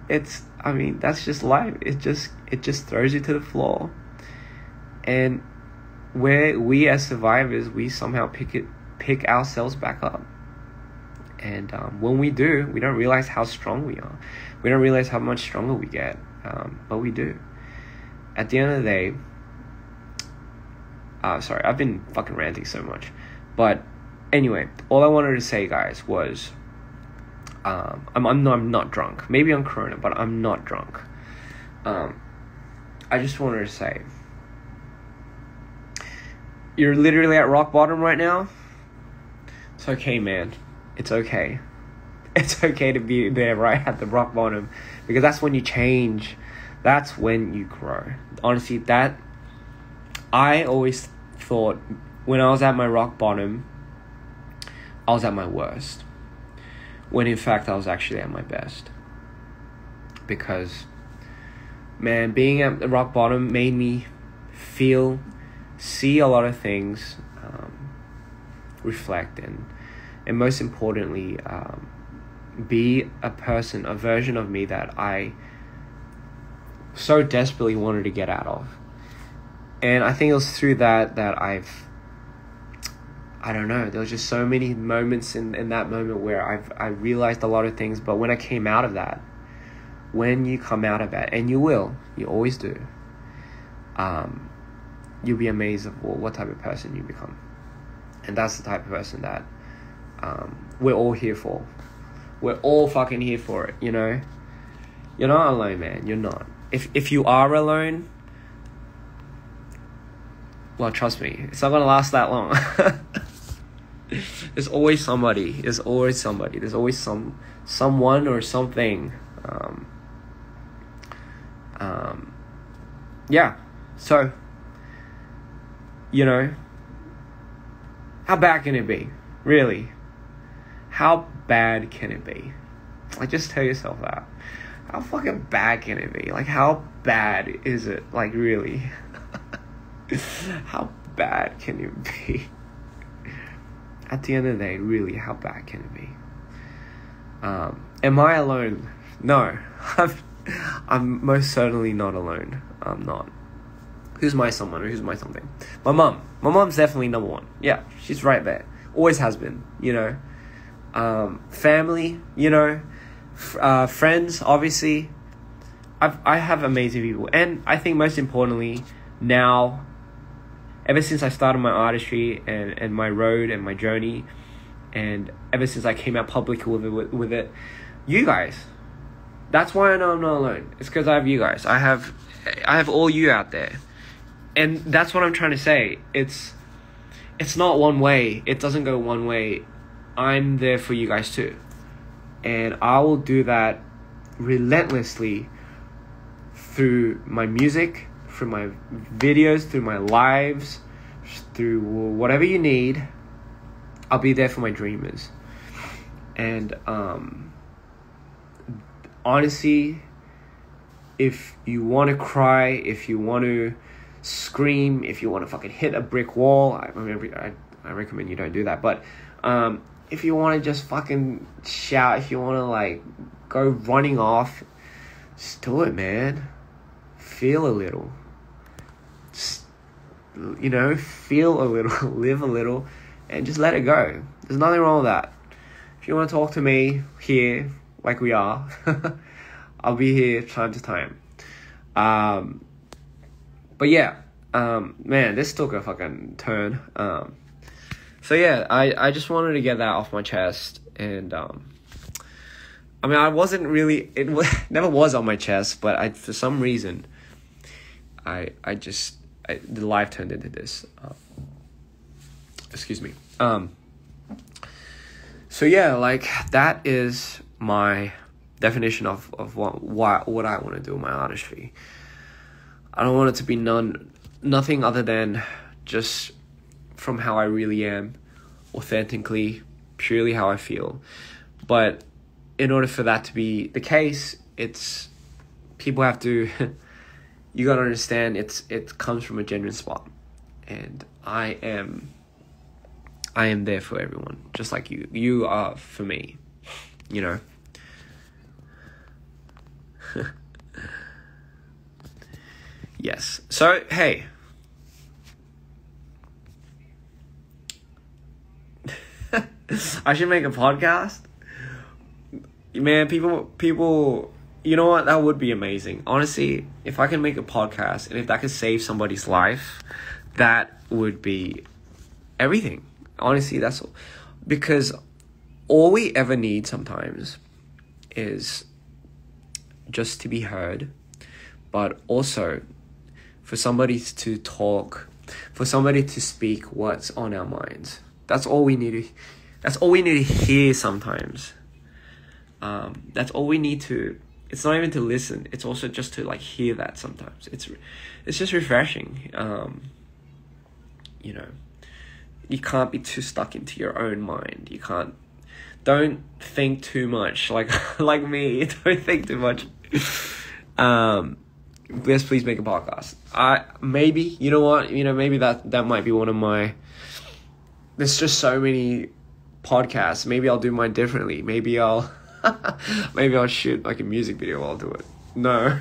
That's just life. It just throws you to the floor. And we as survivors, we somehow pick ourselves back up. And when we do, we don't realize how strong we are. We don't realize how much stronger we get. But we do. At the end of the day, sorry, I've been fucking ranting so much. But anyway, all I wanted to say, guys, was I'm not drunk. Maybe I'm Corona, but I'm not drunk. I just wanted to say, you're literally at rock bottom right now. It's okay, man. It's okay. It's okay to be there right at the rock bottom, because that's when you change. That's when you grow. Honestly, I always thought when I was at my rock bottom, I was at my worst. When in fact, I was actually at my best. Because, man, being at the rock bottom made me see a lot of things, reflect, and most importantly, be a version of me that I so desperately wanted to get out of. And I think it was through that I don't know, there was just so many moments in that moment where I realized a lot of things. But when I came out of that, when you come out of that, and you always do, you'll be amazed of what type of person you become. And that's the type of person that we're all here for. We're all fucking here for it, you know? You're not alone, man. You're not. If you are alone, well, trust me, it's not gonna last that long. There's always somebody. There's always someone or something. Yeah. So, you know, how bad can it be? Really? How bad can it be? Like, just tell yourself that. How fucking bad can it be? Like, how bad is it? Like, really? How bad can it be? At the end of the day, really, how bad can it be? Am I alone? No. I'm most certainly not alone. I'm not. Who's my someone or who's my something? My mum. My mum's definitely number one. Yeah, she's right there. Always has been, you know. Family, you know. Friends, obviously. I have amazing people. And I think most importantly, now, ever since I started my artistry and my road and my journey, and ever since I came out public with it, you guys. That's why I know I'm not alone. It's because I have you guys. I have all you out there. And that's what I'm trying to say. It's not one way. It doesn't go one way. I'm there for you guys too. And I will do that relentlessly through my music, through my videos, through my lives, through whatever you need. I'll be there for my dreamers. And honestly, if you want to cry, if you want to scream, if you want to fucking hit a brick wall, I recommend you don't do that. But if you want to just fucking shout, if you want to like go running off, just do it, man. Feel a little. Just, you know, feel a little, live a little, and just let it go. There's nothing wrong with that. If you want to talk to me here, like we are, I'll be here time to time. But yeah, man, this took a fucking turn. So yeah, I just wanted to get that off my chest. And I mean, I wasn't really, never was on my chest, but for some reason, the life turned into this. Excuse me. So yeah, like, that is my definition of what I want to do with my artistry. I don't want it to be nothing other than just from how I really am, authentically, purely how I feel. But in order for that to be the case, people have to, you gotta understand, it comes from a genuine spot. And I am there for everyone, just like you. You are for me, you know. Yes. So, hey. I should make a podcast. Man, people, you know what? That would be amazing. Honestly, if I can make a podcast and if that could save somebody's life, that would be everything. Honestly, that's all. Because all we ever need sometimes is just to be heard, but also for somebody to talk, for somebody to speak what's on our minds. That's all we need to hear sometimes. That's all we need to, it's not even to listen, it's also just to like hear that sometimes. It's just refreshing. You know, you can't be too stuck into your own mind. Don't think too much, like me. Don't think too much. Let's please make a podcast. Maybe, you know what? You know, maybe that might be one of my. There's just so many podcasts. Maybe I'll do mine differently. Maybe I'll shoot like a music video while I'll do it. No.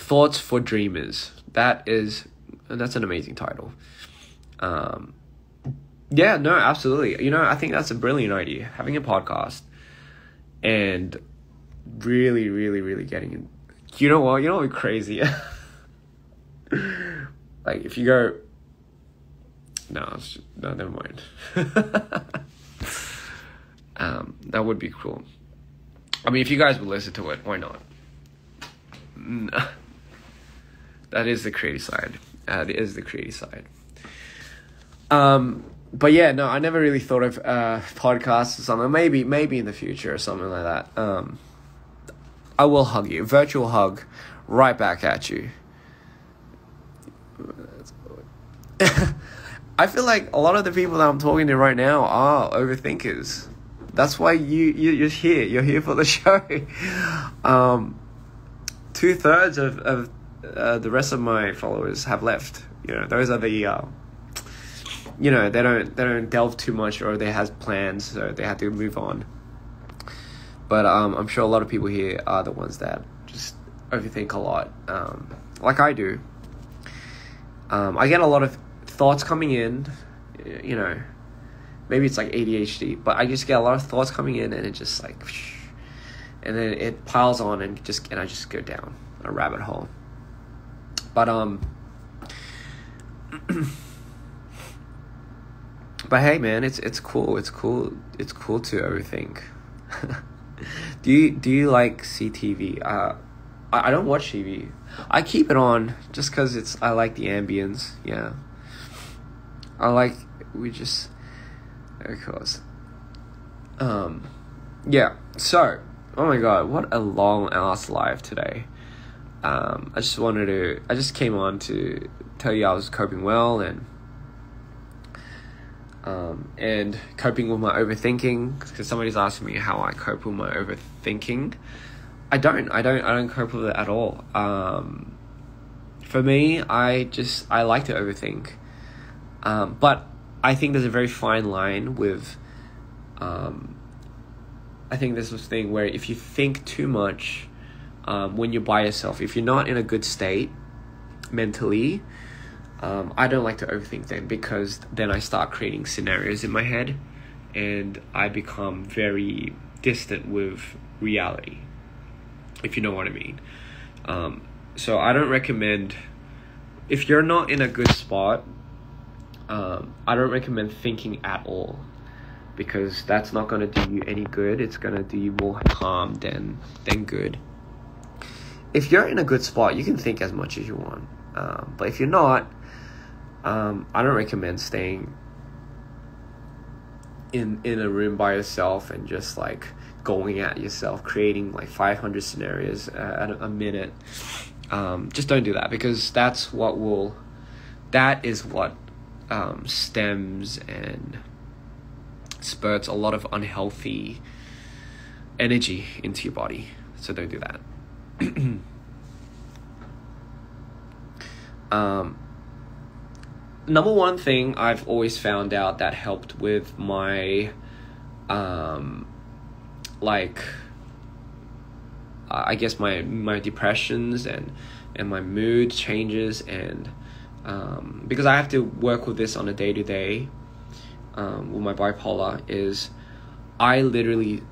Thoughts for Dreamers. That's an amazing title. Yeah, no, absolutely. I think that's a brilliant idea. Having a podcast and really, really, really getting in. You know what would be crazy? Like if you go, no, never mind. That would be cool. I mean, if you guys would listen to it, why not? No. That is the creative side. But yeah, no, I never really thought of podcasts or something. Maybe in the future or something like that. I will hug you. Virtual hug right back at you. I feel like a lot of the people that I'm talking to right now are overthinkers. That's why you're here. You're here for the show. 2/3 of the rest of my followers have left. Those are the they don't delve too much, or they have plans, so they have to move on. But I'm sure a lot of people here are the ones that just overthink a lot, like I do. I get a lot of thoughts coming in, maybe it's like ADHD, but I just get a lot of thoughts coming in, and it just like, and then it piles on, and I just go down a rabbit hole. But but hey, man, it's cool. It's cool to overthink. Do you like CTV? I don't watch TV. I keep it on just because I like the ambience. Yeah. Of course. Yeah. So, oh my god, what a long ass live today. I just came on to tell you I was coping well and coping with my overthinking, because somebody's asking me how I cope with my overthinking. I don't cope with it at all. For me, I like to overthink. But I think there's a very fine line with, I think there's this thing where if you think too much, when you're by yourself, if you're not in a good state mentally, I don't like to overthink then, because then I start creating scenarios in my head and I become very distant with reality, if you know what I mean. So I don't recommend, if you're not in a good spot, I don't recommend thinking at all, because that's not going to do you any good. It's going to do you more harm than good. If you're in a good spot, you can think as much as you want. But if you're not, I don't recommend staying in a room by yourself and just like going at yourself, creating like 500 scenarios at a minute. Just don't do that, because that is what stems and spurts a lot of unhealthy energy into your body. So don't do that. Number one thing I've always found out that helped with my I guess my depressions and my mood changes, and because I have to work with this on a day-to-day with my bipolar, is I literally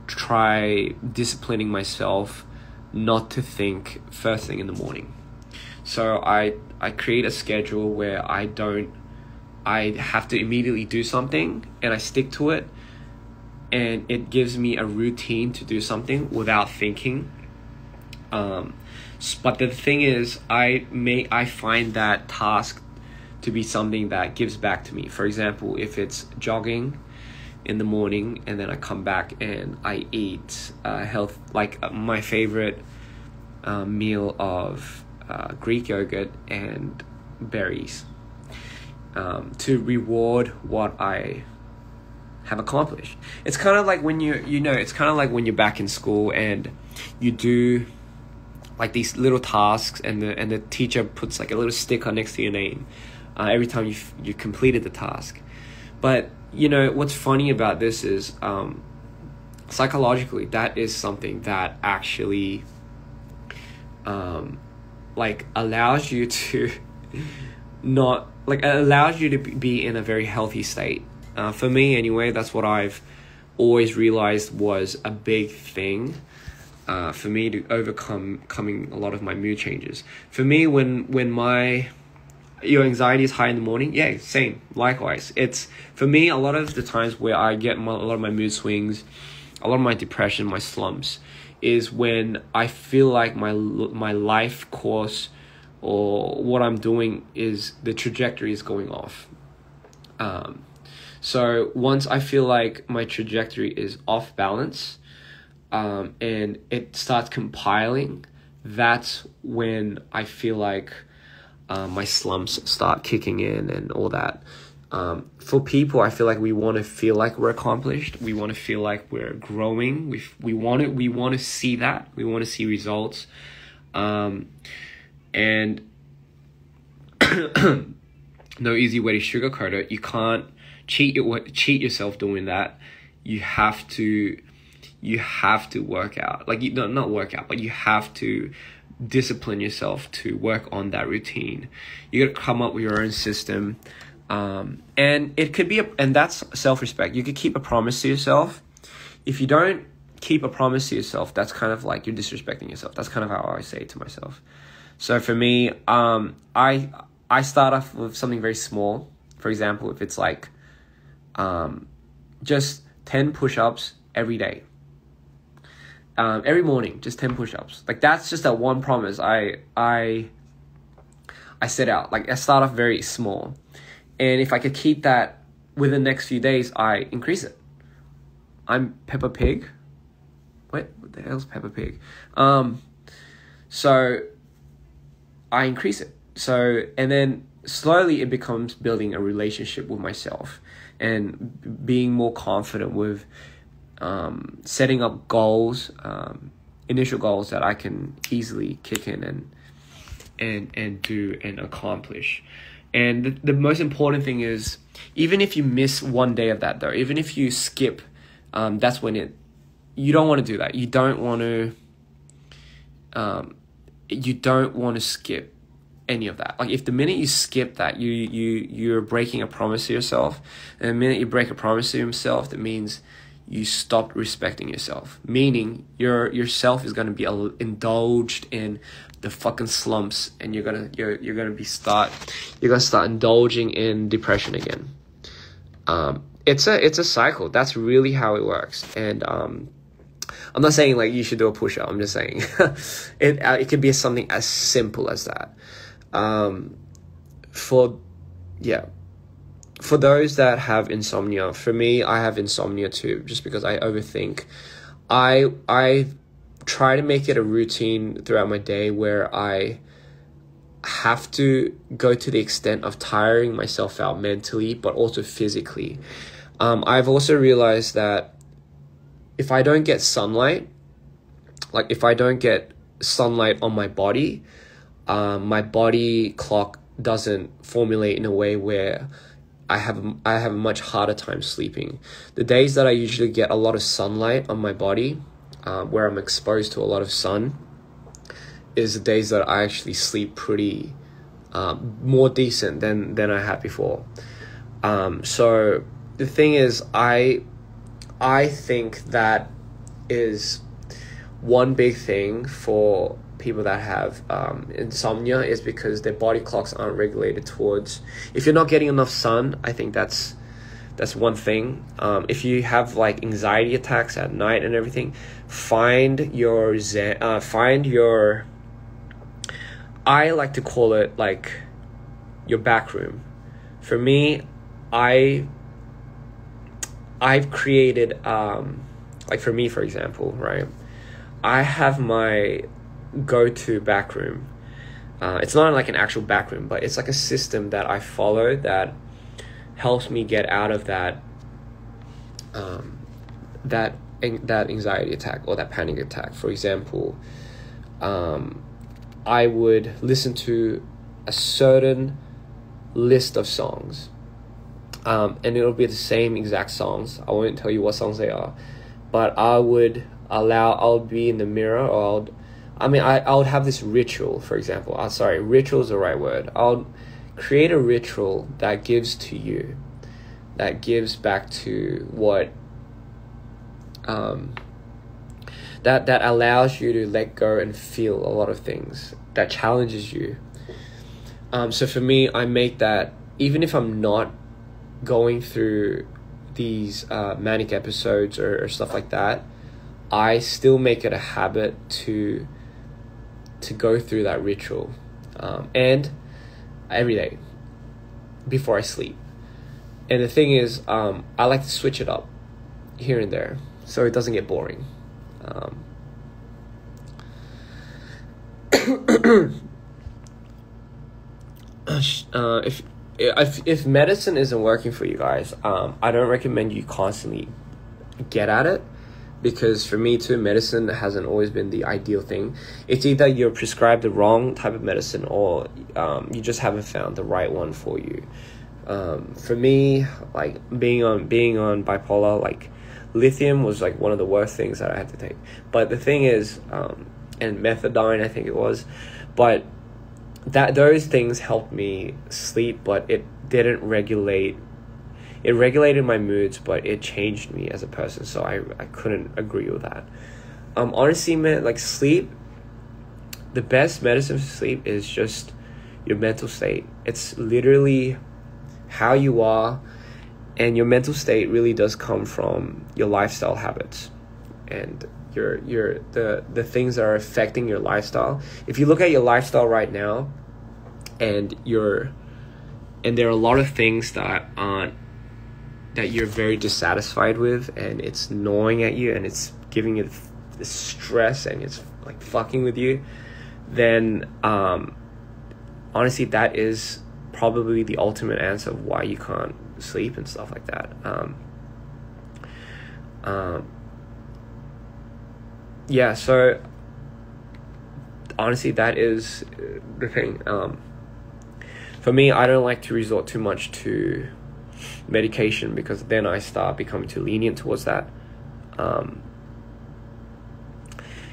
try disciplining myself not to think first thing in the morning. So I create a schedule where I have to immediately do something, and I stick to it, and it gives me a routine to do something without thinking. But the thing is, I find that task to be something that gives back to me. For example, if it's jogging in the morning, and then I come back and I eat my favorite meal of Greek yogurt and berries, to reward what I have accomplished. It's kind of like when it's kind of like when you're back in school and you do like these little tasks, and the teacher puts like a little sticker next to your name every time you completed the task. But what's funny about this is psychologically, that is something that actually like allows you to not like allows you to be in a very healthy state. For me anyway, that's what I've always realized was a big thing for me to overcoming a lot of my mood changes. For me, when your anxiety is high in the morning, yeah, same, likewise. It's, for me, a lot of the times where I get a lot of my mood swings, a lot of my depression, my slumps, is when I feel like my life course or what I'm doing is, the trajectory is going off. So once I feel like my trajectory is off balance, and it starts compiling, that's when I feel like my slumps start kicking in and all that. For people, I feel like we want to feel like we're accomplished. We want to feel like we're growing. We want to see that. We want to see results. And no easy way to sugarcoat it. You can't cheat yourself doing that. You have to work out. Like, not work out, but you have to discipline yourself to work on that routine. You got to come up with your own system, and it could be and that's self-respect. You could keep a promise to yourself. If you don't keep a promise to yourself, that's kind of like you're disrespecting yourself. That's kind of how I say it to myself. So for me, I start off with something very small. For example, if it's like just 10 push-ups every day. Every morning, just 10 push-ups. Like, that's just that one promise I set out. Like, I start off very small. And if I could keep that within the next few days, I increase it. I'm Peppa Pig. What the hell's Peppa Pig? So I increase it. So, and then slowly it becomes building a relationship with myself and being more confident with setting up goals, initial goals that I can easily kick in and do and accomplish. And the most important thing is, even if you miss one day of that though, even if you skip, that's when you don't want to do that. You don't want to skip any of that. Like, if the minute you skip that, you're breaking a promise to yourself. And the minute you break a promise to yourself, that means you stopped respecting yourself. Meaning yourself is gonna be indulged in the fucking slumps, and you're gonna start indulging in depression again. It's a cycle. That's really how it works. And I'm not saying like you should do a push-up. I'm just saying it could be something as simple as that. For those that have insomnia, for me, I have insomnia too, just because I overthink. I try to make it a routine throughout my day where I have to go to the extent of tiring myself out mentally, but also physically. I've also realized that if I don't get sunlight, like if I don't get sunlight on my body clock doesn't formulate in a way where I have a much harder time sleeping. The days that I usually get a lot of sunlight on my body, where I'm exposed to a lot of sun, is the days that I actually sleep pretty more decent than I had before. So the thing is, I think that is one big thing for people that have insomnia, is because their body clocks aren't regulated towards. If you're not getting enough sun, I think that's one thing. If you have like anxiety attacks at night and everything, find your I like to call it like your back room. For me, I've created like for me, for example, right, I have my go-to back room. It's not like an actual back room, but it's like a system that I follow that helps me get out of that anxiety attack or that panic attack. For example, I would listen to a certain list of songs, and it'll be the same exact songs. I won't tell you what songs they are, but I'll be in the mirror, or I would have this ritual, for example. Sorry, ritual is the right word. I'll create a ritual that gives to you, that gives back to what, that allows you to let go and feel a lot of things, that challenges you. So for me, I make that, even if I'm not going through these manic episodes or stuff like that, I still make it a habit to go through that ritual, and every day before I sleep. And the thing is, I like to switch it up here and there so it doesn't get boring. If medicine isn't working for you guys, I don't recommend you constantly get at it, because for me too, medicine hasn't always been the ideal thing. It's either you're prescribed the wrong type of medicine, or you just haven't found the right one for you. For me, like being on bipolar, like lithium was like one of the worst things that I had to take. But the thing is, and methadone, I think it was, but those things helped me sleep, but it didn't regulate. It regulated my moods, but it changed me as a person. So I couldn't agree with that. Honestly, man, like sleep, the best medicine for sleep is just your mental state. It's literally how you are, and your mental state really does come from your lifestyle habits and the things that are affecting your lifestyle. If you look at your lifestyle right now, and there are a lot of things that you're very dissatisfied with, and it's gnawing at you, and it's giving you this stress, and it's like fucking with you, then honestly, that is probably the ultimate answer of why you can't sleep and stuff like that. Yeah, so honestly, that is the thing. For me, I don't like to resort too much to medication, because then I start becoming too lenient towards that.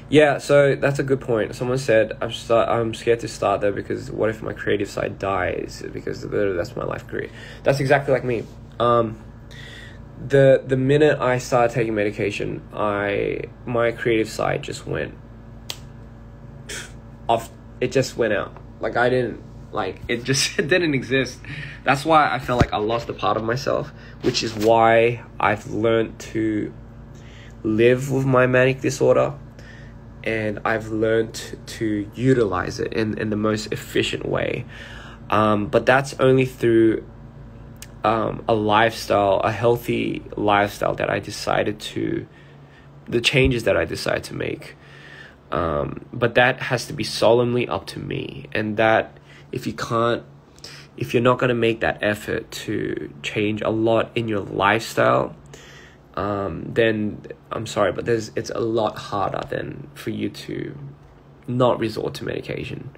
Yeah, so that's a good point. Someone said, I'm scared to start there because what if my creative side dies, because that's my life career. That's exactly like me. The minute I started taking medication, my creative side just went off. It just went out. Like it didn't exist. That's why I felt like I lost a part of myself, which is why I've learned to live with my manic disorder, and I've learned to utilize it in the most efficient way. But that's only through a healthy lifestyle that I decided the changes that I decided to make. But that has to be solemnly up to me, and that if you're not going to make that effort to change a lot in your lifestyle, then I'm sorry, but it's a lot harder than for you to not resort to medication.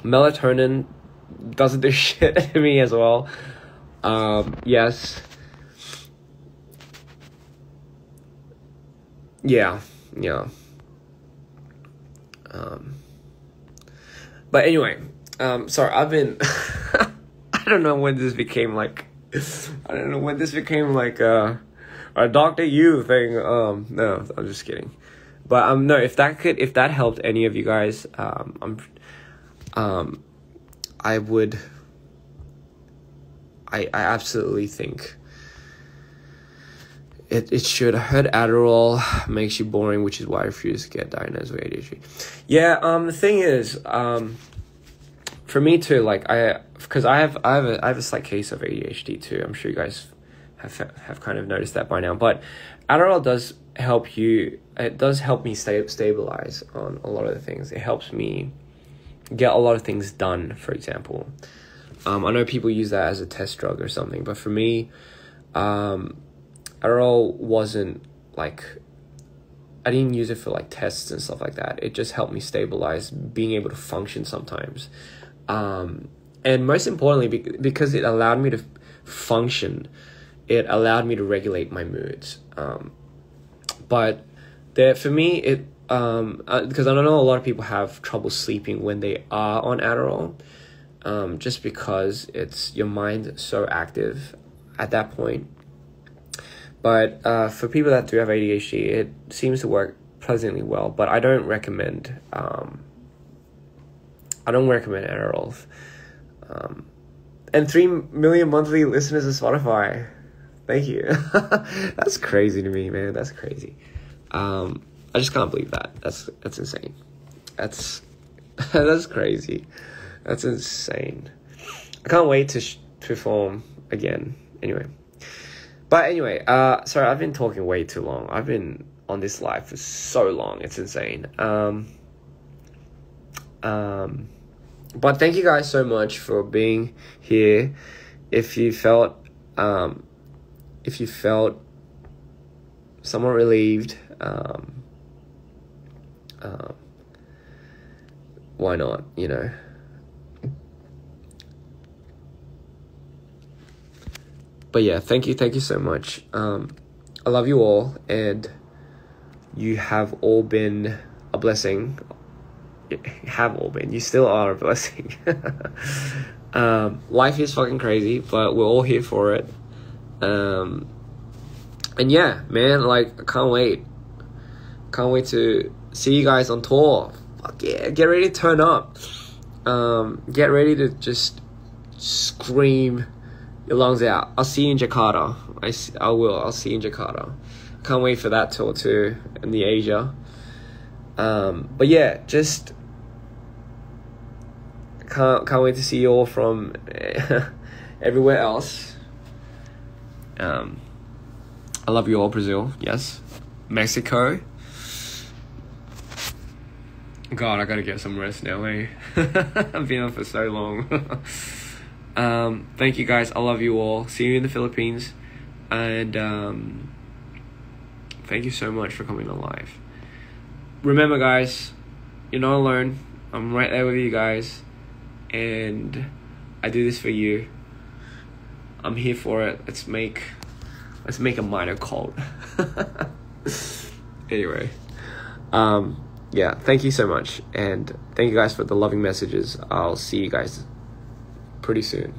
Melatonin doesn't do shit to me as well. Yes. Yeah. But anyway, sorry, I've been I don't know when this became like a Dr. You thing. No, I'm just kidding. But no, if that helped any of you guys, I absolutely think it should. I heard Adderall makes you boring, which is why I refuse to get diagnosed with ADHD. Yeah, the thing is, for me too, like because I have a slight case of ADHD too. I'm sure you guys have kind of noticed that by now. But Adderall does help you. It does help me stabilize on a lot of the things. It helps me get a lot of things done, for example. I know people use that as a test drug or something, but for me, Adderall wasn't like, I didn't use it for like tests and stuff like that. It just helped me stabilize, being able to function sometimes. And most importantly, because it allowed me to function, it allowed me to regulate my moods. But for me, because I know a lot of people have trouble sleeping when they are on Adderall, just because it's your mind so active at that point. But for people that do have ADHD, it seems to work pleasantly well. But I don't recommend Adderall. And 3 million monthly listeners of Spotify. Thank you. That's crazy to me, man. That's crazy. I just can't believe that. That's insane. That's crazy. That's insane. I can't wait to perform again. Anyway. Sorry, I've been talking way too long. I've been on this live for so long. It's insane. But thank you guys so much for being here. If you felt somewhat relieved, why not, you know? But yeah, thank you so much. I love you all, and you have all been a blessing. You still are a blessing. Life is fucking crazy, but we're all here for it. And yeah, man, like, I can't wait to see you guys on tour. Fuck yeah, get ready to turn up. Get ready to just scream your lungs out. I'll see you in Jakarta. I'll see you in Jakarta. Can't wait for that tour too, in the Asia. But yeah, just can't wait to see you all from everywhere else. I love you all, Brazil. Yes, Mexico. God, I gotta get some rest now, eh? I've been on for so long. Thank you guys. I love you all. See you in the Philippines, and thank you so much for coming on live. Remember, guys, you're not alone. I'm right there with you guys, and I do this for you. I'm here for it. Let's make a minor cult. Anyway, yeah, thank you so much, and thank you guys for the loving messages. I'll see you guys pretty soon.